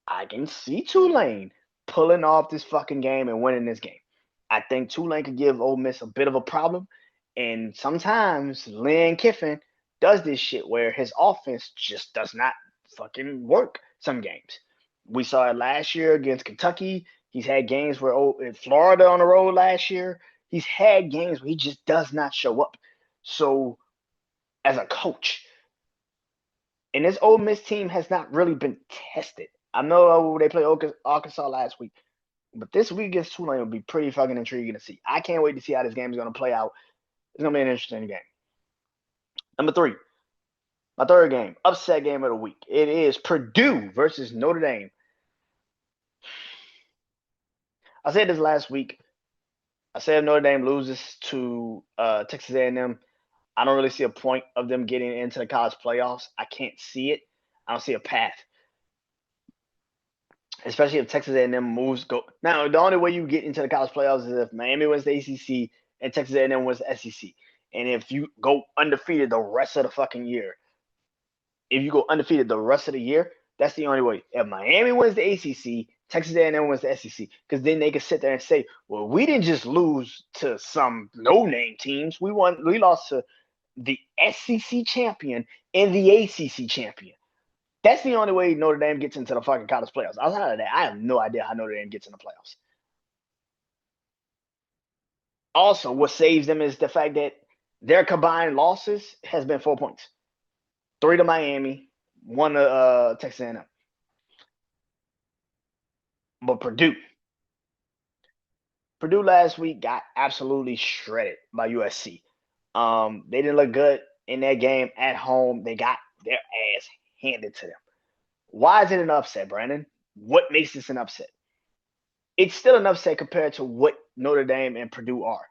I can see Tulane pulling off this fucking game and winning this game. I think Tulane could give Ole Miss a bit of a problem. And sometimes Lane Kiffin does this shit where his offense just does not fucking work some games. We saw it last year against Kentucky. He's had games where in Florida on the road last year. He's had games where he just does not show up. So, as a coach, and this Ole Miss team has not really been tested. I know they played Arkansas last week, but this week against Tulane will be pretty fucking intriguing to see. I can't wait to see how this game is going to play out. It's going to be an interesting game. Number 3, my third game, upset game of the week. It is Purdue versus Notre Dame. I said this last week. I said if Notre Dame loses to Texas A&M, I don't really see a point of them getting into the college playoffs. I can't see it. I don't see a path. Especially if Texas A&M moves go. Now, the only way you get into the college playoffs is if Miami wins the ACC and Texas A&M wins the SEC. And if you go undefeated the rest of the fucking year, that's the only way. If Miami wins the ACC, Texas A&M wins the SEC, because then they can sit there and say, "Well, we didn't just lose to some no-name teams. We lost to the SEC champion and the ACC champion." That's the only way Notre Dame gets into the fucking college playoffs. Outside of that, I have no idea how Notre Dame gets in the playoffs. Also, what saves them is the fact that their combined losses has been 4 points. 3 to Miami, 1 to Texas A&M. But Purdue last week got absolutely shredded by USC. They didn't look good in that game at home. They got their ass handed to them. Why is it an upset, Brandon? What makes this an upset? It's still an upset compared to what Notre Dame and Purdue are.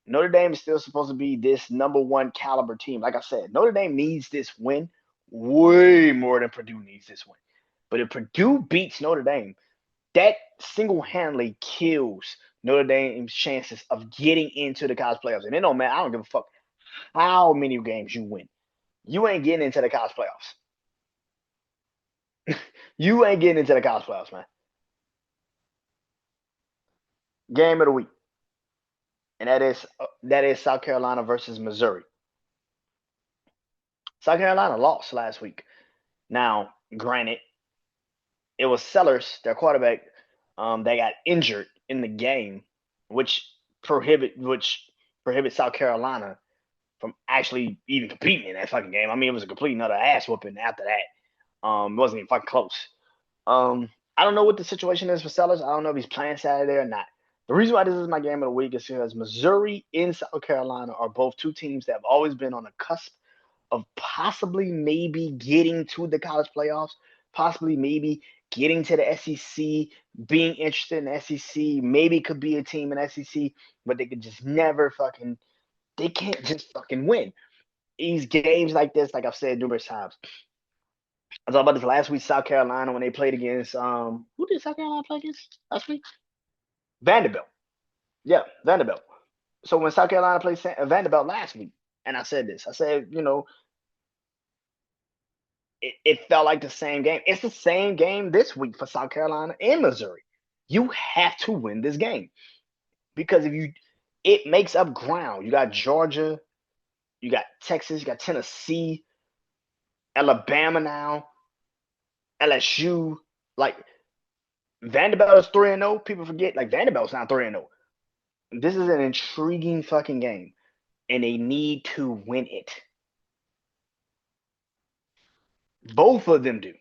Notre Dame is still supposed to be this number one caliber team. Like I said, Notre Dame needs this win way more than Purdue needs this win. But if Purdue beats Notre Dame, that single-handedly kills Notre Dame's chances of getting into the college playoffs. And it don't matter. I don't give a fuck how many games you win. You ain't getting into the college playoffs. You ain't getting into the college playoffs, man. Game of the week, and that is South Carolina versus Missouri. South Carolina lost last week. Now, granted, it was Sellers, their quarterback, that got injured in the game, which prohibits South Carolina from actually even competing in that fucking game. I mean, it was a complete another ass whooping after that. It wasn't even fucking close. I don't know what the situation is for Sellers. I don't know if he's playing Saturday or not. The reason why this is my game of the week is because Missouri and South Carolina are both two teams that have always been on the cusp of possibly maybe getting to the college playoffs, possibly maybe getting to the SEC, being interested in the SEC, maybe could be a team in SEC, but they could just never fucking, they can't just fucking win. These games like this, like I've said numerous times. I talked about this last week, South Carolina, when they played against, who did South Carolina play against last week? Vanderbilt. Yeah, Vanderbilt. So when South Carolina played Vanderbilt last week, and I said this, I said, it felt like the same game. It's the same game this week for South Carolina and Missouri. You have to win this game because it makes up ground. You got Georgia, you got Texas, you got Tennessee, Alabama now, LSU. Like Vanderbilt is 3-0. People forget like Vanderbilt's not 3-0. This is an intriguing fucking game, and they need to win it. Both of them do.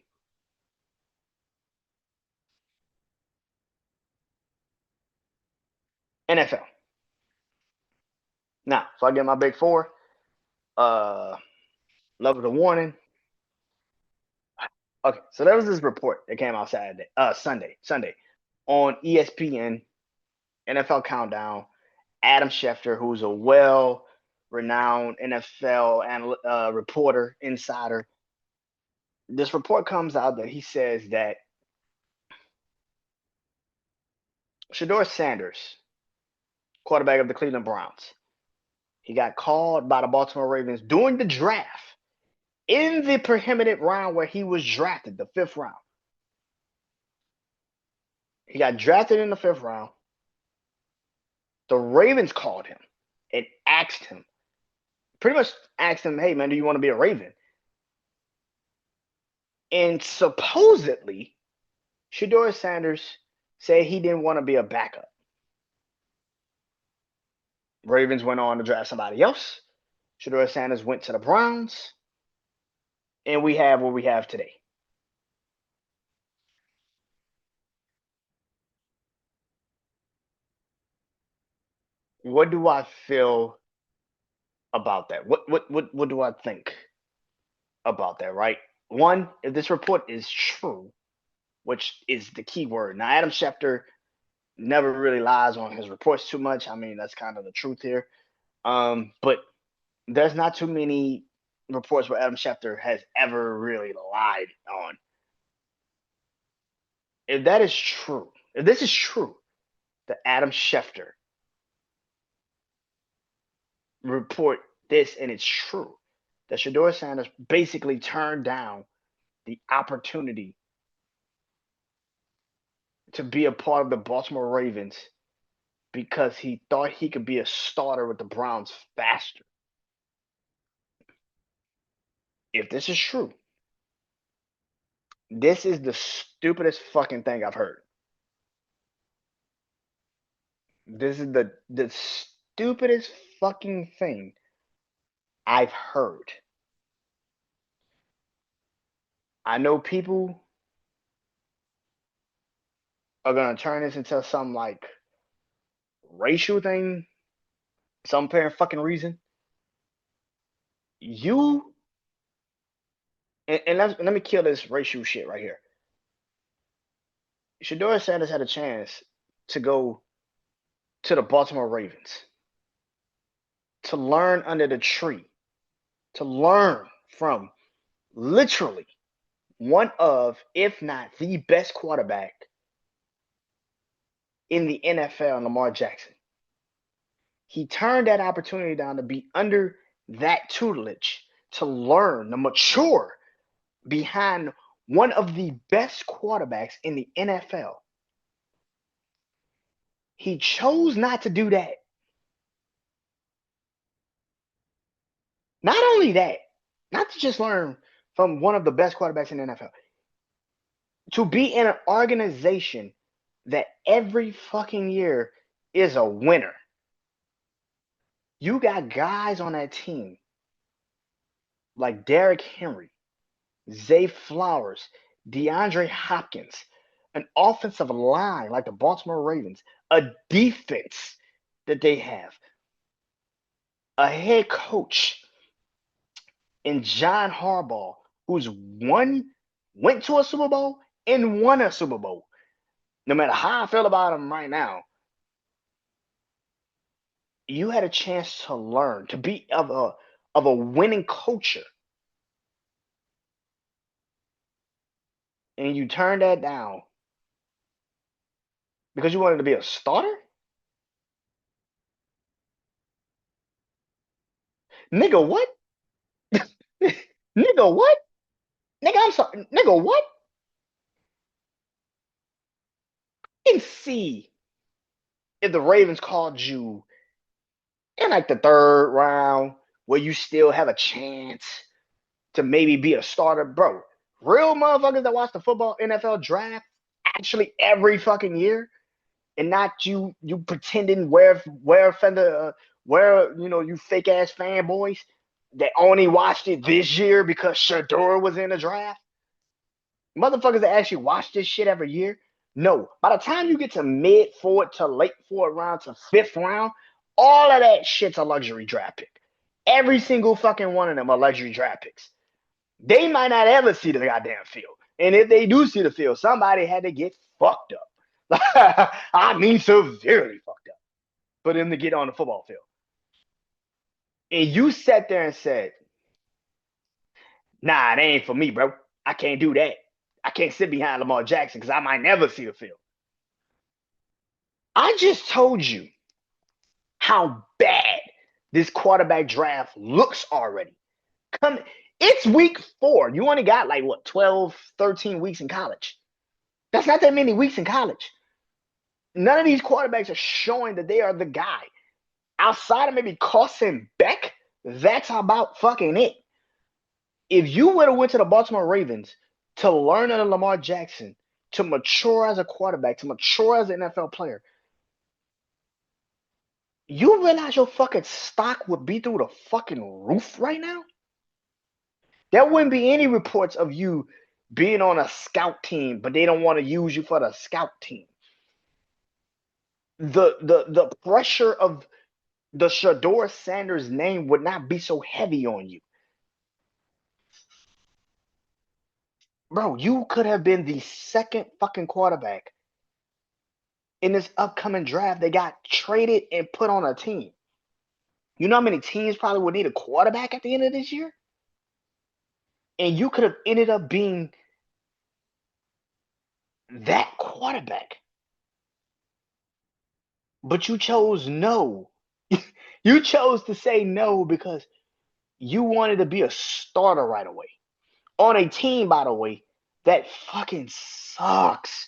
NFL. Now, so I get my big four. Uh, level the warning. Okay, so there was this report that came out Sunday on ESPN, NFL Countdown. Adam Schefter, who's a well-renowned NFL reporter, insider. This report comes out that he says that Shedeur Sanders, quarterback of the Cleveland Browns, he got called by the Baltimore Ravens during the draft in the prohibited round where he was drafted, the 5th round. He got drafted in the 5th round. The Ravens called him and asked him, pretty much asked him, hey, man, do you want to be a Raven? And supposedly, Shedeur Sanders said he didn't want to be a backup. Ravens went on to draft somebody else. Shedeur Sanders went to the Browns. And we have what we have today. What do I feel about that? What do I think about that, right? One, if this report is true, which is the key word. Now, Adam Schefter never really lies on his reports too much. I mean, that's kind of the truth here. But there's not too many reports where Adam Schefter has ever really lied on. If that is true, if this is true, that Adam Schefter report this and it's true, that Shedeur Sanders basically turned down the opportunity to be a part of the Baltimore Ravens because he thought he could be a starter with the Browns faster. If this is true, This is the stupidest fucking thing I've heard. This is the stupidest fucking thing I've heard. I know people are gonna turn this into some like racial thing, some apparent fucking reason. You and let me kill this racial shit right here. Shador Sanders had a chance to go to the Baltimore Ravens to learn under the tree, to learn from literally one of, if not the best quarterback in the NFL, Lamar Jackson. He turned that opportunity down to be under that tutelage, to learn, to mature behind one of the best quarterbacks in the NFL. He chose not to do that. Not only that, not to just learn from one of the best quarterbacks in the NFL, to be in an organization that every fucking year is a winner. You got guys on that team like Derrick Henry, Zay Flowers, DeAndre Hopkins, an offensive line like the Baltimore Ravens, a defense that they have, a head coach in John Harbaugh, who's went to a Super Bowl and won a Super Bowl. No matter how I feel about him right now, you had a chance to learn, to be of a winning culture, and you turned that down because you wanted to be a starter? Nigga, what? Nigga, what? Nigga, I'm sorry. Nigga, what? You can see if the Ravens called you in like the third round where you still have a chance to maybe be a starter, bro. Real motherfuckers that watch the football NFL draft actually every fucking year, and not you pretending where offender where you fake ass fanboys that only watched it this year because Shador was in the draft. Motherfuckers that actually watch this shit every year. No, by the time you get to mid fourth to late fourth round to fifth round, all of that shit's a luxury draft pick. Every single fucking one of them are luxury draft picks. They might not ever see the goddamn field. And if they do see the field, somebody had to get fucked up. I mean, severely fucked up for them to get on the football field. And you sat there and said, nah, it ain't for me, bro. I can't do that. I can't sit behind Lamar Jackson because I might never see the field. I just told you how bad this quarterback draft looks already. It's week 4. You only got like, what, 12, 13 weeks in college. That's not that many weeks in college. None of these quarterbacks are showing that they are the guy. Outside of maybe Carson Beck, that's about fucking it. If you would have went to the Baltimore Ravens to learn under Lamar Jackson, to mature as a quarterback, to mature as an NFL player, you realize your fucking stock would be through the fucking roof right now? There wouldn't be any reports of you being on a scout team, but they don't want to use you for the scout team. The pressure of the Shador Sanders name would not be so heavy on you. Bro, you could have been the second fucking quarterback in this upcoming draft that got traded and put on a team. You know how many teams probably would need a quarterback at the end of this year? And you could have ended up being that quarterback. But you chose no. You chose to say no because you wanted to be a starter right away. On a team, by the way, that fucking sucks.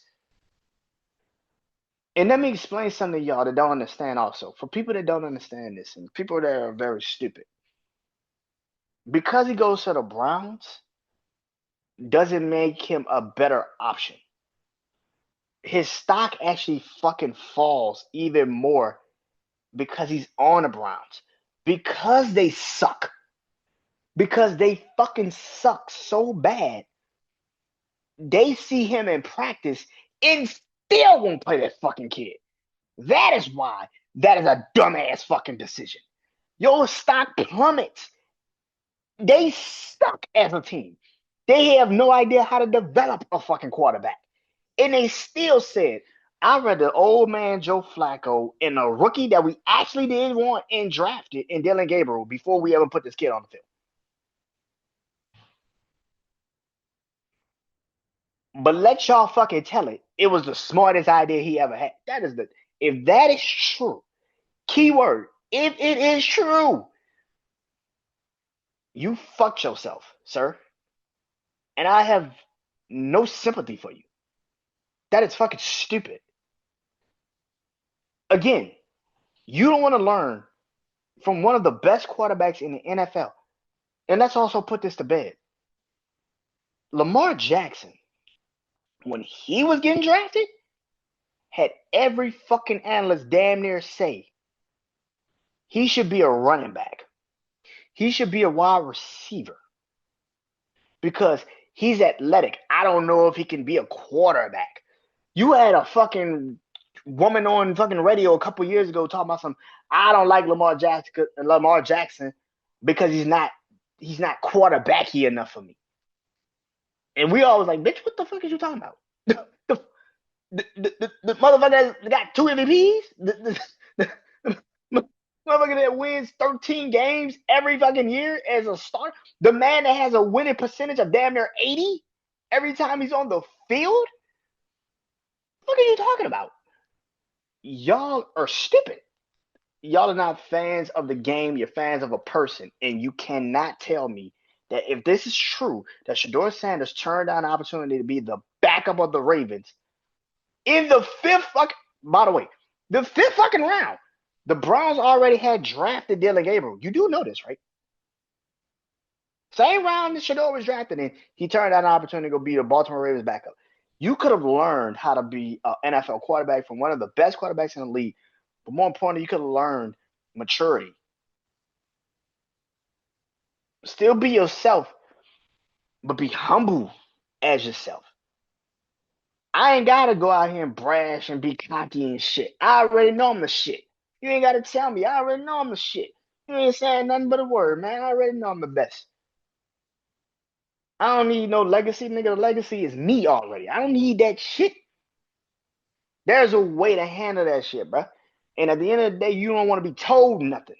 And let me explain something to y'all that don't understand also. For people that don't understand this and people that are very stupid. Because he goes to the Browns, doesn't make him a better option. His stock actually fucking falls even more because he's on the Browns. Because they suck. Because they fucking suck so bad. They see him in practice and still won't play that fucking kid. That is why that is a dumbass fucking decision. Your stock plummets. They suck as a team. They have no idea how to develop a fucking quarterback. And they still said, I'd rather old man Joe Flacco and a rookie that we actually did want and drafted in Dylan Gabriel before we ever put this kid on the field. But let y'all fucking tell it. It was the smartest idea he ever had. If that is true, keyword, if it is true, you fucked yourself, sir. And I have no sympathy for you. That is fucking stupid. Again, you don't want to learn from one of the best quarterbacks in the NFL. And let's also put this to bed. Lamar Jackson, when he was getting drafted, had every fucking analyst damn near say he should be a running back. He should be a wide receiver because he's athletic. I don't know if he can be a quarterback. You had a fucking woman on fucking radio a couple years ago talking about some. I don't like Lamar Jackson because he's not quarterbacky enough for me. And we always like, bitch, what the fuck is you talking about? The motherfucker that got 2 MVPs? The motherfucker that wins 13 games every fucking year as a starter? The man that has a winning percentage of damn near 80 every time he's on the field? What are you talking about? Y'all are stupid. Y'all are not fans of the game. You're fans of a person. And you cannot tell me that if this is true, that Shedeur Sanders turned down the opportunity to be the backup of the Ravens in the by the way, the fifth fucking round, the Browns already had drafted Dylan Gabriel. You do know this, right? Same round that Shedeur was drafted in, he turned down an opportunity to go be the Baltimore Ravens backup. You could have learned how to be an NFL quarterback from one of the best quarterbacks in the league. But more importantly, you could have learned maturity. Still be yourself, but be humble as yourself. I ain't gotta go out here and brash and be cocky and shit. I already know I'm the shit. You ain't gotta tell me. I already know I'm the shit. You ain't saying nothing but a word, man. I already know I'm the best. I don't need no legacy, nigga. The legacy is me already. I don't need that shit. There's a way to handle that shit, bro. And at the end of the day, you don't want to be told nothing.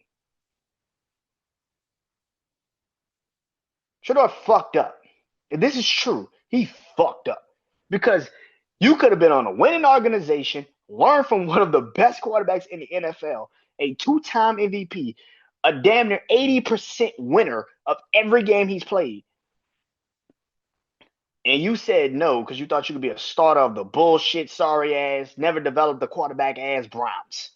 Shedeur fucked up. If this is true, he fucked up. Because you could have been on a winning organization, learned from one of the best quarterbacks in the NFL, a two-time MVP, a damn near 80% winner of every game he's played. And you said no because you thought you could be a starter of the bullshit, sorry ass, never developed the quarterback ass Browns.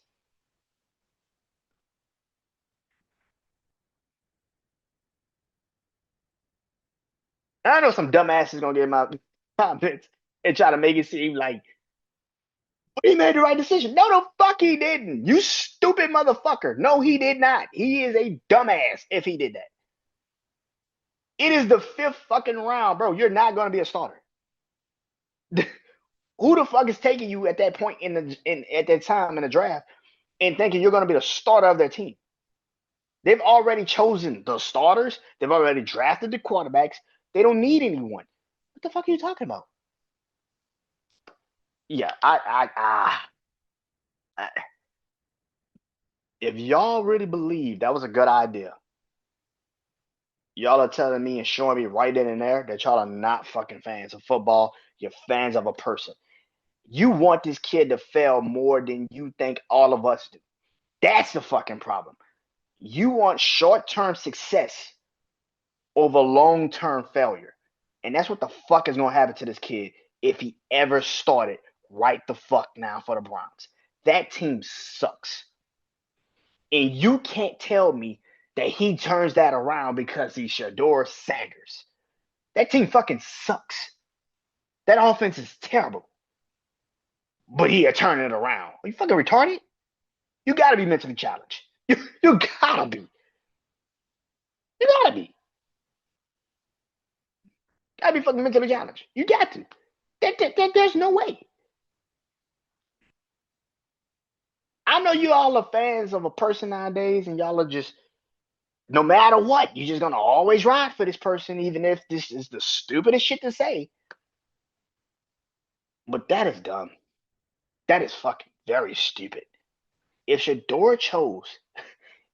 I know some dumbass is gonna get my comments and try to make it seem like he made the right decision. No, the fuck he didn't. You stupid motherfucker. No, he did not. He is a dumbass if he did that. It is the fifth fucking round, bro. You're not gonna be a starter. Who the fuck is taking you at that point at that time in the draft and thinking you're gonna be the starter of their team? They've already chosen the starters. They've already drafted the quarterbacks. They don't need anyone. What the fuck are you talking about? Yeah, I if y'all really believe that was a good idea, y'all are telling me and showing me right then and there that y'all are not fucking fans of football. You're fans of a person. You want this kid to fail more than you think all of us do. That's the fucking problem. You want short-term success over long-term failure. And that's what the fuck is going to happen to this kid if he ever started right the fuck now for the Browns. That team sucks. And you can't tell me that he turns that around because he's Shedeur Sanders. That team fucking sucks. That offense is terrible. But he had turned it around. Are you fucking retarded? You gotta be mentally challenged. You gotta be. You gotta be. Gotta be fucking mentally challenged. You got to. There's no way. I know you all are fans of a person nowadays, and y'all are just no matter what, you're just gonna always ride for this person, even if this is the stupidest shit to say. But that is dumb. That is fucking very stupid. If Shador chose,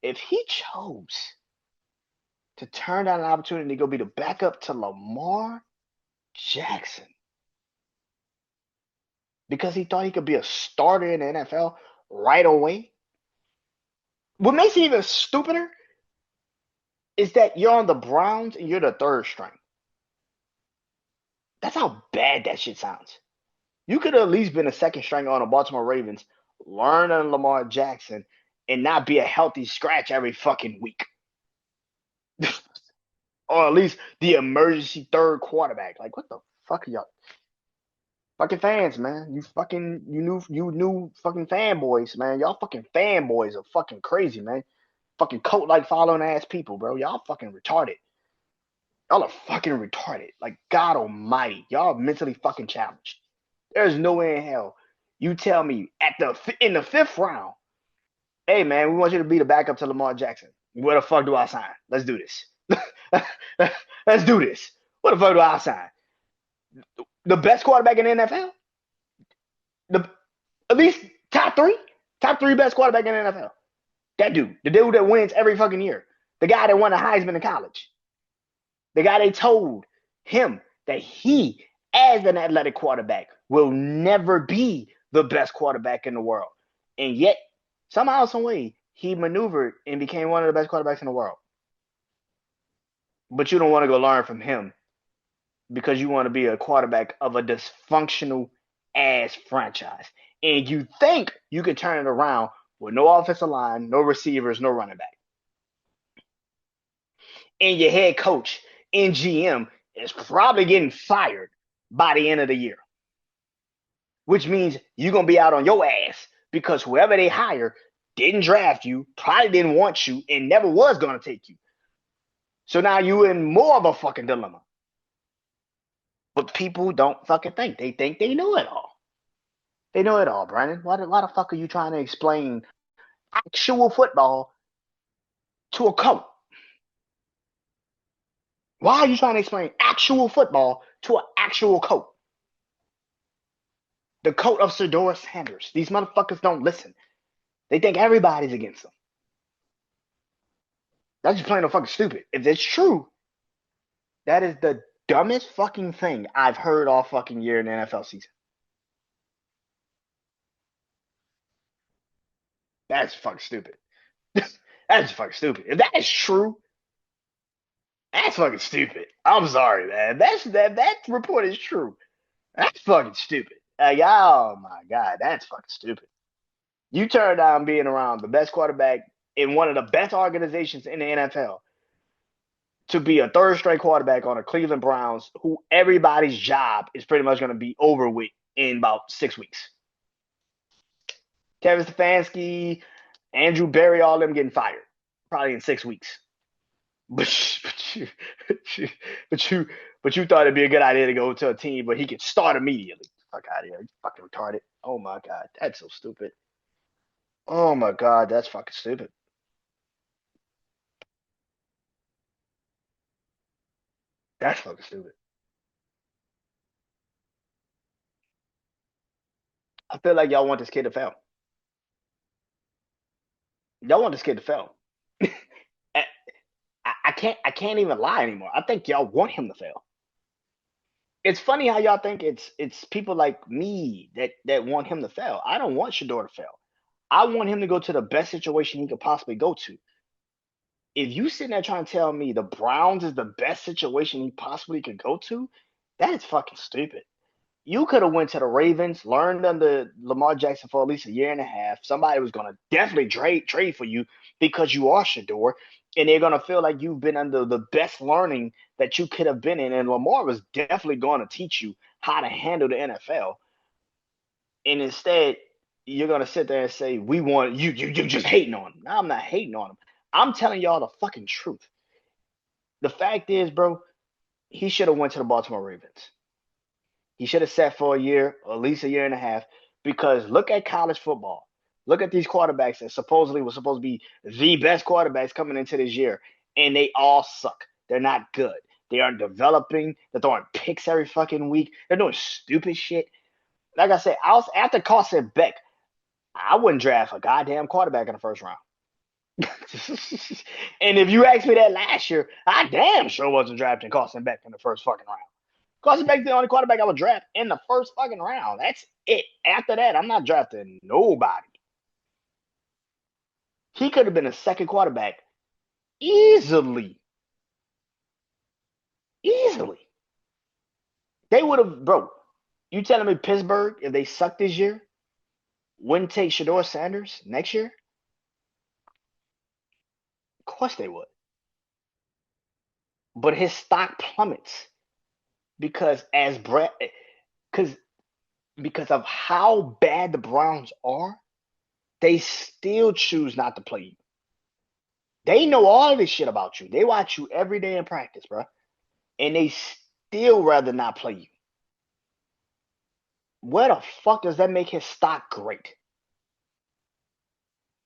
if he chose to turn down an opportunity to go be the backup to Lamar Jackson because he thought he could be a starter in the NFL right away, what makes it even stupider is that you're on the Browns and you're the third string. That's how bad that shit sounds. You could have at least been a second string on the Baltimore Ravens, learn on Lamar Jackson, and not be a healthy scratch every fucking week. Or at least the emergency third quarterback. Like, what the fuck are y'all? Fucking fans, man. You new fucking fanboys, man. Y'all fucking fanboys are fucking crazy, man. Fucking cult like following ass people, bro. Y'all fucking retarded. Y'all are fucking retarded. Like God Almighty, y'all are mentally fucking challenged. There's no way in hell you tell me in the fifth round, hey man, we want you to be the backup to Lamar Jackson. Where the fuck do I sign? Let's do this. Let's do this. What the fuck do I sign? The best quarterback in the NFL? The at least top three best quarterback in the NFL. That dude, the dude that wins every fucking year, the guy that won the Heisman in college, the guy they told him that he, as an athletic quarterback, will never be the best quarterback in the world, and yet somehow, some way, he maneuvered and became one of the best quarterbacks in the world. But you don't want to go learn from him because you want to be a quarterback of a dysfunctional ass franchise. And you think you can turn it around with no offensive line, no receivers, no running back. And your head coach and GM is probably getting fired by the end of the year. Which means you're going to be out on your ass because whoever they hire didn't draft you, probably didn't want you, and never was going to take you. So now you're in more of a fucking dilemma. But people don't fucking think. They think they know it all. They know it all, Brandon. Why the fuck are you trying to explain actual football to a coach? Why are you trying to explain actual football to an actual coach? The coach of Shedeur Sanders. These motherfuckers don't listen. They think everybody's against them. That's just plain old fucking stupid. If it's true, that is the dumbest fucking thing I've heard all fucking year in the NFL season. That's fucking stupid. That's fucking stupid. If that is true, that's fucking stupid. I'm sorry, man. That report is true. That's fucking stupid. Like, oh my god, that's fucking stupid. You turn down being around the best quarterback in one of the best organizations in the NFL to be a third straight quarterback on the Cleveland Browns, who everybody's job is pretty much going to be over with in about 6 weeks. Kevin Stefanski, Andrew Berry, all them getting fired probably in 6 weeks. But you thought it'd be a good idea to go to a team, but he could start immediately. Fuck out of here! You fucking retarded. Oh my god, that's so stupid. Oh my god, that's fucking stupid. That's fucking stupid. I feel like y'all want this kid to fail. Y'all want this kid to fail. I can't even lie anymore. I think y'all want him to fail. It's funny how y'all think it's people like me that want him to fail. I don't want Shador to fail. I want him to go to the best situation he could possibly go to. If you sitting there trying to tell me the Browns is the best situation he possibly could go to, that is fucking stupid. You could have went to the Ravens, learned under Lamar Jackson for at least a year and a half. Somebody was gonna definitely trade for you because you are Shador, and they're gonna feel like you've been under the best learning that you could have been in. And Lamar was definitely going to teach you how to handle the NFL. And instead, you're gonna sit there and say, "We want you. You just hating on him." No, I'm not hating on him. I'm telling y'all the fucking truth. The fact is, bro, he should have went to the Baltimore Ravens. He should have sat for a year, or at least a year and a half, because look at college football. Look at these quarterbacks that supposedly were supposed to be the best quarterbacks coming into this year, and they all suck. They're not good. They aren't developing. They're throwing picks every fucking week. They're doing stupid shit. Like I said, I was after Carson Beck. I wouldn't draft a goddamn quarterback in the first round. And if you asked me that last year, I damn sure wasn't drafting Carson Beck in the first fucking round. Carson Beck's the only quarterback I would draft in the first fucking round. That's it. After that, I'm not drafting nobody. He could have been a second quarterback easily. Easily. They would have, bro. You telling me Pittsburgh, if they suck this year, wouldn't take Shador Sanders next year? Of course they would. But his stock plummets because as Brett, because because of how bad the Browns are, they still choose not to play you. They know all this shit about you. They watch you every day in practice, bro, and they still rather not play you. Where the fuck does that make his stock great?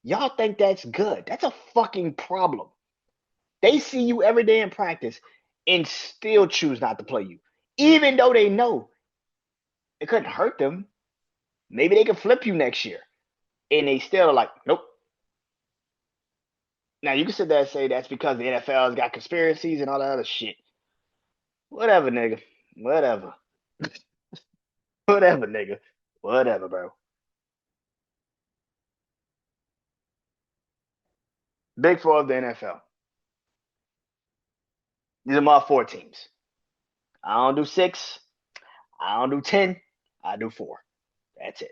Y'all think that's good? That's a fucking problem. They see you every day in practice and still choose not to play you, even though they know it couldn't hurt them. Maybe they could flip you next year, and they still are like, nope. Now you can sit there and say that's because the NFL's got conspiracies and all that other shit. Whatever, nigga. Whatever. Whatever, nigga. Whatever, bro. Big four of the NFL. These are my four teams. I don't do six. I don't do 10. I do four. That's it.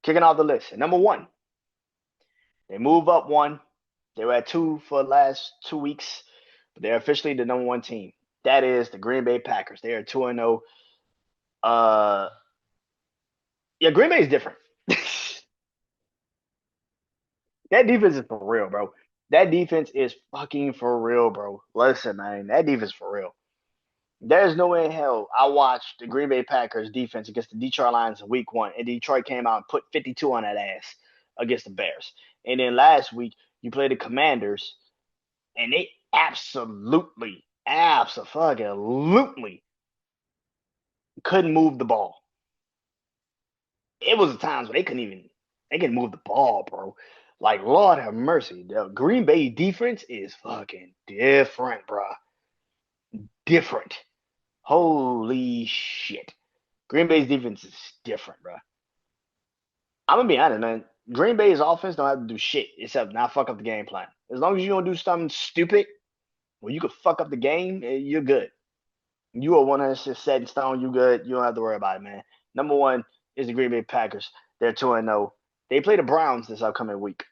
Kicking off the list. Number one, they move up one. They were at two for the last 2 weeks, but they're officially the number one team. That is the Green Bay Packers. They are 2-0. Uh, yeah, Green Bay is different. That defense is for real, bro. That defense is fucking for real, bro. Listen, man, that defense is for real. There's no way in hell I watched the Green Bay Packers defense against the Detroit Lions in week one, and Detroit came out and put 52 on that ass against the Bears. And then last week, you played the Commanders, and they absolutely couldn't move the ball. It was times where they couldn't move the ball, bro. Like, Lord have mercy. The Green Bay defense is fucking different, bro. Different. Holy shit. Green Bay's defense is different, bro. I'm gonna be honest, man. Green Bay's offense don't have to do shit except not fuck up the game plan. As long as you don't do something stupid where you could fuck up the game, you're good. You are 100% set in stone. You good. You don't have to worry about it, man. Number one is the Green Bay Packers. They're 2-0. They play the Browns this upcoming week.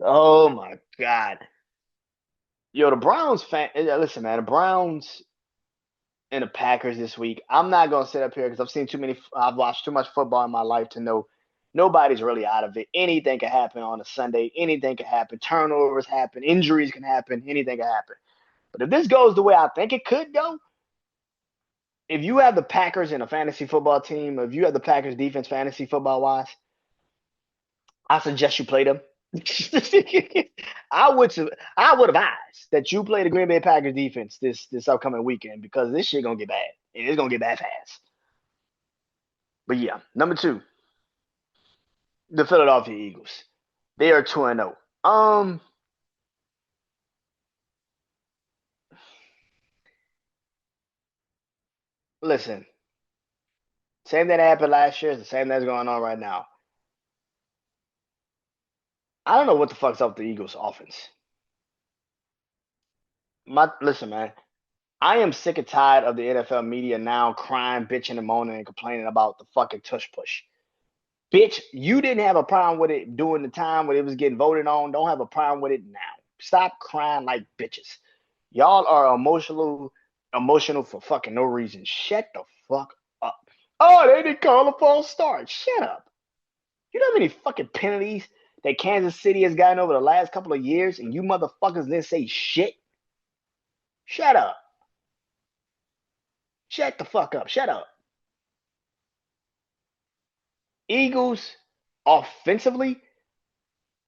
Oh my God. Yo, the Browns fan. Listen, man. The Browns and the Packers this week. I'm not gonna sit up here because I've seen too many. I've watched too much football in my life to know nobody's really out of it. Anything can happen on a Sunday. Anything can happen. Turnovers happen. Injuries can happen. Anything can happen. But if this goes the way I think it could go, if you have the Packers in a fantasy football team, if you have the Packers defense fantasy football wise, I suggest you play them. I would I would advise that you play the Green Bay Packers defense this upcoming weekend because this shit gonna get bad. And it's gonna get bad fast. But yeah, number two, the Philadelphia Eagles. They are 2-0. Um, listen, Same thing that happened last year is the same that's going on right now. I don't know what the fuck's up with the Eagles' offense. Listen, man. I am sick and tired of the NFL media now crying, bitching, and moaning and complaining about the fucking tush push. Bitch, you didn't have a problem with it during the time when it was getting voted on. Don't have a problem with it now. Stop crying like bitches. Y'all are emotional for fucking no reason. Shut the fuck up. Oh, they didn't call a false start. Shut up. You know how many fucking penalties that Kansas City has gotten over the last couple of years, and you motherfuckers didn't say shit? Shut up. Shut the fuck up. Shut up. Eagles offensively,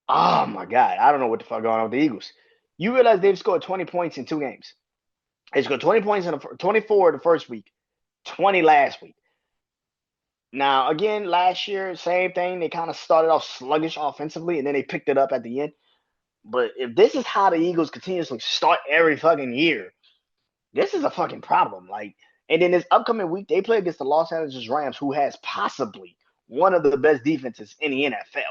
oh my God. I don't know what the fuck going on with the Eagles. You realize they've scored 20 points in 2 games. They scored 20 points in 24 the first week, 20 last week. Now, again, last year, same thing. They kind of started off sluggish offensively and then they picked it up at the end. But if this is how the Eagles continuously start every fucking year, this is a fucking problem. Like, and then this upcoming week, they play against the Los Angeles Rams, who has possibly one of the best defenses in the NFL.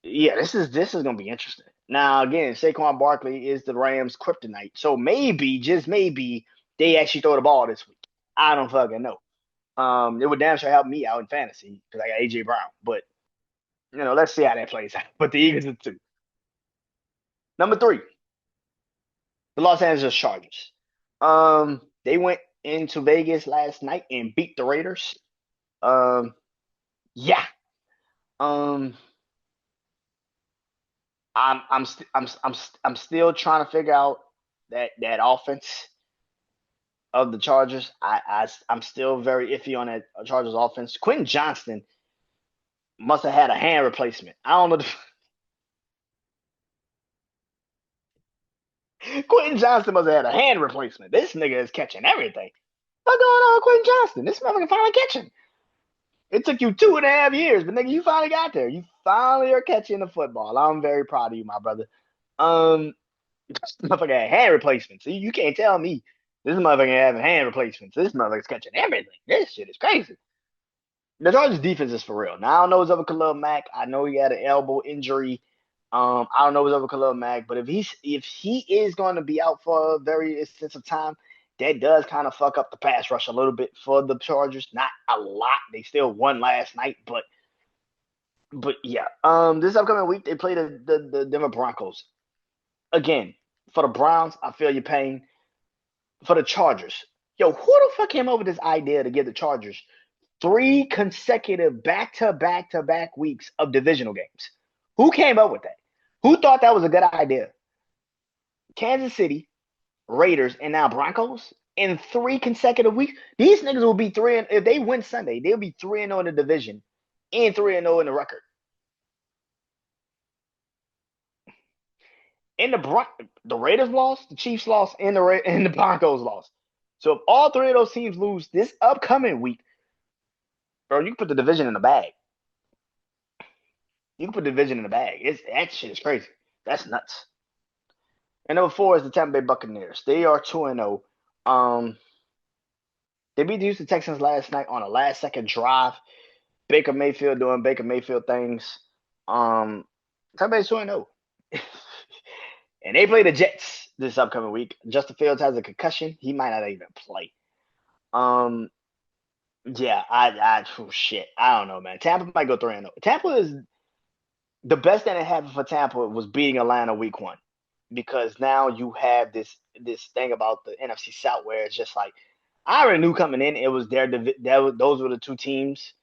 Yeah, this is gonna be interesting. Now, again, Saquon Barkley is the Rams' kryptonite, so maybe, just maybe, they actually throw the ball this week. I don't fucking know. It would damn sure help me out in fantasy because I got AJ Brown, but let's see how that plays out. But the Eagles are 2. Number 3, the Los Angeles Chargers. They went into Vegas last night and beat the Raiders. Um, yeah. Um, I'm still trying to figure out that offense of the Chargers. I'm still very iffy on that Chargers offense. Quentin Johnston must have had a hand replacement. I don't know. Quentin Johnston must have had a hand replacement. This nigga is catching everything. What's going on with Quentin Johnston? This motherfucker finally catching. It took you 2.5 years, but nigga, you finally got there. You finally are catching the football. I'm very proud of you, my brother. Um, this motherfucker had hand replacements. See, you can't tell me this motherfucker having hand replacements. This motherfucker's catching everything. This shit is crazy. The Chargers defense is for real. Now I don't know what's up with Khalil Mack. I know he had an elbow injury. I don't know what's up with Khalil Mack, but if he is going to be out for a very extensive time, that does kind of fuck up the pass rush a little bit for the Chargers. Not a lot. They still won last night, but yeah. This upcoming week they play the Denver Broncos. Again, for the Browns, I feel your pain. For the Chargers, yo, who the fuck came up with this idea to give the Chargers 3 consecutive back-to-back-to-back weeks of divisional games? Who came up with that? Who thought that was a good idea? Kansas City, Raiders, and now Broncos in 3 consecutive weeks. These niggas will be three. If they win Sunday, they'll be 3-0 in the division and 3-0 in the record. And the Raiders lost, the Chiefs lost, and the Broncos lost. So if all 3 of those teams lose this upcoming week, bro, you can put the division in the bag. You can put the division in the bag. That shit is crazy. That's nuts. And number 4 is the Tampa Bay Buccaneers. They are 2-0. They beat the Houston Texans last night on a last-second drive. Baker Mayfield doing Baker Mayfield things. Tampa Bay's 2-0. And they play the Jets this upcoming week. Justin Fields has a concussion. He might not even play. Yeah, shit. I don't know, man. Tampa might go 3-0. Tampa is the best thing that happened for Tampa was beating Atlanta week 1, because now you have this thing about the NFC South where it's just like I already knew coming in it was those were the 2 teams.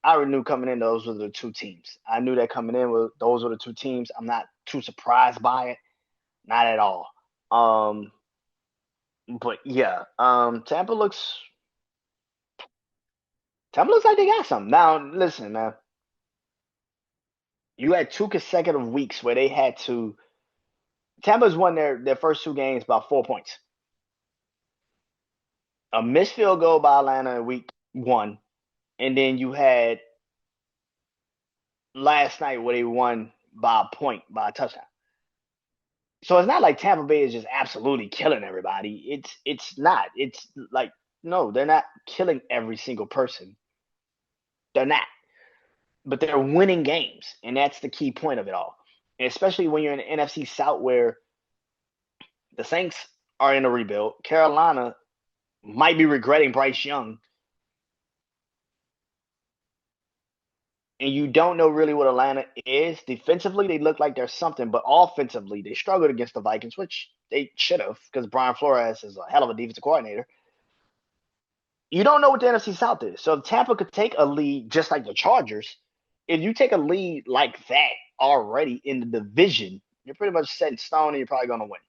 I already knew coming in those were the 2 teams. I knew that coming in those were the 2 teams. I'm not too surprised by it. Not at all. But yeah, Tampa looks like they got something. Now, listen, man. You had 2 consecutive weeks where they had to. Tampa's won their first 2 games by 4 points. A missed field goal by Atlanta in week 1, and then you had last night where they won by a point, by a touchdown. So it's not like Tampa Bay is just absolutely killing everybody. It's not. It's like, no, they're not killing every single person. They're not. But they're winning games, and that's the key point of it all. And especially when you're in the NFC South where the Saints are in a rebuild. Carolina might be regretting Bryce Young, and you don't know really what Atlanta is. Defensively, they look like they're something, but offensively, they struggled against the Vikings, which they should have because Brian Flores is a hell of a defensive coordinator. You don't know what the NFC South is. So if Tampa could take a lead just like the Chargers, if you take a lead like that already in the division, you're pretty much set in stone and you're probably going to win.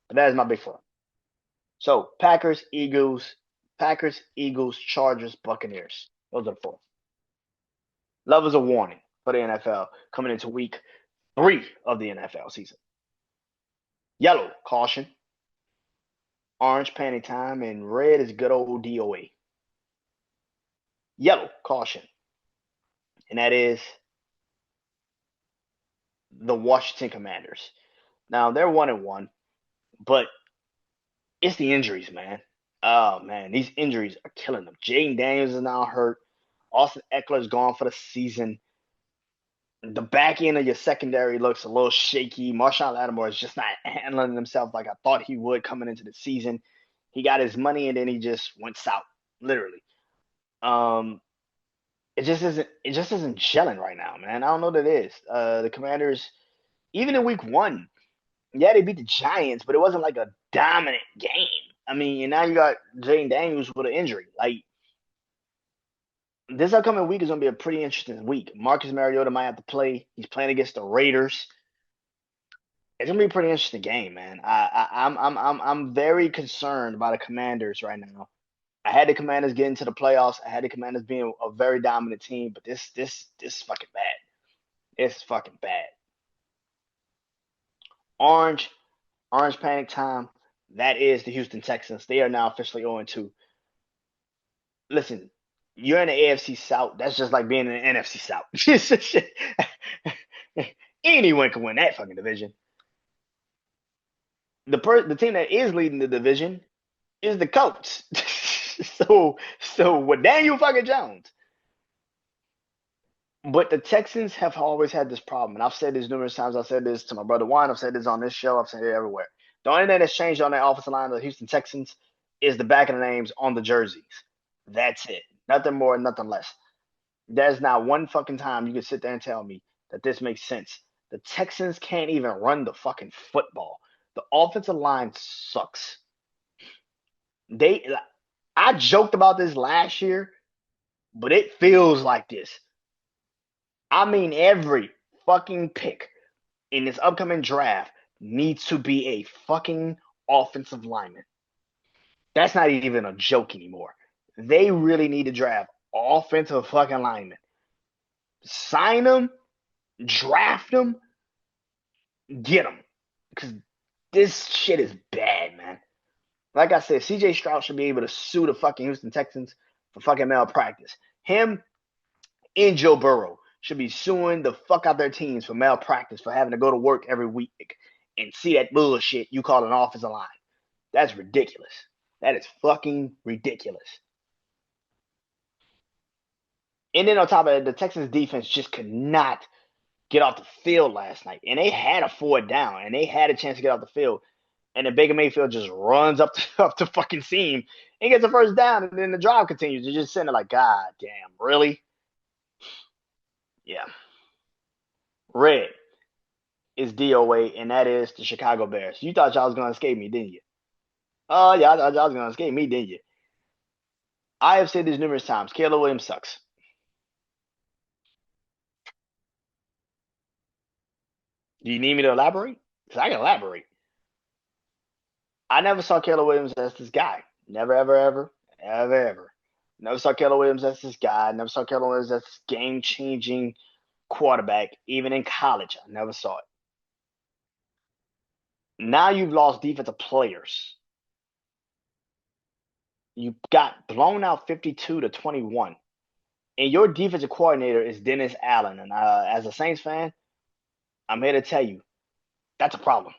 But that is my big four. So Packers, Eagles, Chargers, Buccaneers. Those are the four. Love is a warning for the NFL coming into week 3 of the NFL season. Yellow, caution. Orange, panic time. And red is good old DOA. Yellow, caution. And that is the Washington Commanders. Now, they're 1-1, but it's the injuries, man. Oh, man. These injuries are killing them. Jaden Daniels is now hurt. Austin Eckler is gone for the season. The back end of your secondary looks a little shaky. Marshawn Lattimore is just not handling himself like I thought he would coming into the season. He got his money and then he just went south, literally. Um, it just isn't gelling right now, man. I don't know what it is. The Commanders, even in week 1, yeah, they beat the Giants, but it wasn't like a dominant game. I mean, and now you got Jaden Daniels with an injury. Like this upcoming week is going to be a pretty interesting week. Marcus Mariota might have to play. He's playing against the Raiders. It's gonna be a pretty interesting game, man. I'm very concerned about the Commanders right now. I had the Commanders get into the playoffs. I had the Commanders being a very dominant team, but this is fucking bad. It's fucking bad. Orange, orange panic time. That is the Houston Texans. They are now officially 0-2. Listen, you're in the AFC South. That's just like being in the NFC South. Anyone can win that fucking division. The team that is leading the division is the Colts. so with Daniel fucking Jones. But the Texans have always had this problem, and I've said this numerous times. I've said this to my brother Juan. I've said this on this show. I've said it everywhere. The only thing that's changed on that offensive line of the Houston Texans is the back of the names on the jerseys. That's it. Nothing more, nothing less. There's not one fucking time you can sit there and tell me that this makes sense. The Texans can't even run the fucking football. The offensive line sucks. I joked about this last year, but it feels like this. I mean, every fucking pick in this upcoming draft needs to be a fucking offensive lineman. That's not even a joke anymore. They really need to draft offensive fucking linemen. Sign them, draft them, get them. Because this shit is bad, man. Like I said, CJ Stroud should be able to sue the fucking Houston Texans for fucking malpractice. Him and Joe Burrow should be suing the fuck out their teams for malpractice for having to go to work every week and see that bullshit you call an offensive line. That's ridiculous. That is fucking ridiculous. And then on top of it, the Texans defense just could not get off the field last night. And they had a 4th down and they had a chance to get off the field. And then Baker Mayfield just runs up the fucking seam and gets a 1st down. And then the drive continues. You're just sitting there like, God damn, really? Yeah. Red is DOA, and that is the Chicago Bears. You thought y'all was going to escape me, didn't you? Oh, yeah, I thought y'all was going to escape me, didn't you? I have said this numerous times. Caleb Williams sucks. Do you need me to elaborate? Because I can elaborate. I never saw Caleb Williams as this guy. Never, ever, ever, ever, ever. Never saw Caleb Williams as this guy. Never saw Caleb Williams as this game-changing quarterback, even in college. I never saw it. Now you've lost defensive players. You got blown out 52-21. And your defensive coordinator is Dennis Allen. And as a Saints fan, I'm here to tell you, that's a problem.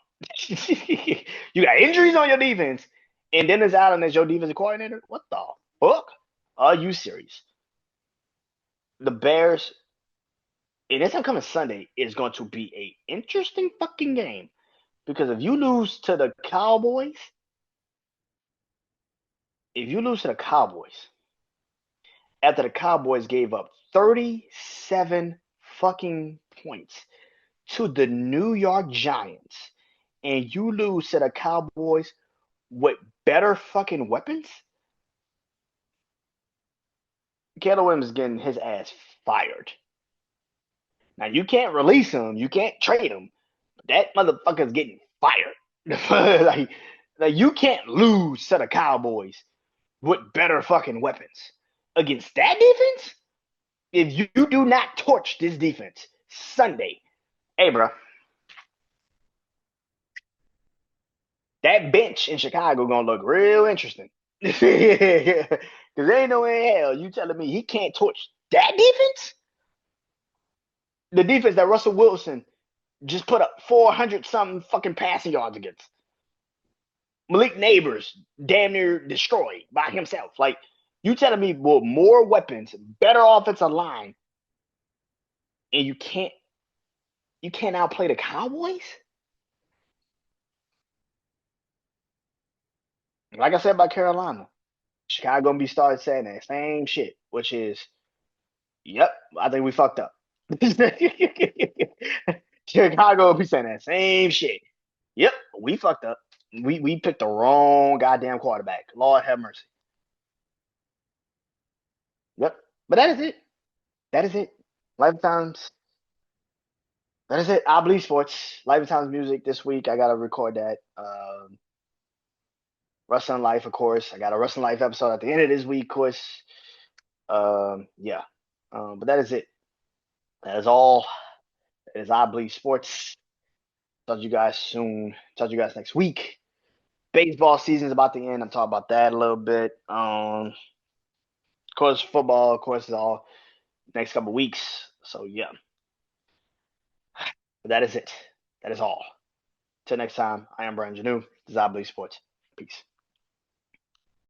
You got injuries on your defense, and Dennis Allen is your defensive coordinator? What the fuck? Are you serious? The Bears, and this upcoming Sunday is going to be a interesting fucking game because if you lose to the Cowboys, after the Cowboys gave up 37 fucking points to the New York Giants, and you lose to the Cowboys with better fucking weapons, Caleb Williams is getting his ass fired. Now you can't release him, you can't trade him, but that motherfucker's getting fired. like, like you can't lose to the Cowboys with better fucking weapons against that defense. If you do not torch this defense Sunday, hey bro, that bench in Chicago gonna look real interesting. Because there ain't no way in hell you telling me he can't torch that defense. The defense that Russell Wilson just put up 400 something fucking passing yards against. Malik Neighbors damn near destroyed by himself. Like you telling me with more weapons, better offensive line, and you can't outplay the Cowboys? Like I said about Carolina, Chicago gonna be started saying that same shit, which is, yep, I think we fucked up. Chicago will be saying that same shit. Yep, we fucked up. We picked the wrong goddamn quarterback. Lord have mercy. Yep. But that is it. That is it. Lifetimes. That is it. I believe sports. Lifetimes music this week. I gotta record that. Wrestling Life, of course. I got a Wrestling Life episode at the end of this week, of course. Yeah. But that is it. That is all. That is I believe sports. Talk to you guys soon. Talk to you guys next week. Baseball season is about to end. I'm talking about that a little bit. Of course, football, of course, is all next couple weeks. So yeah, but that is it. That is all. Till next time, I am Brian Janu. This is I Believe Sports. Peace.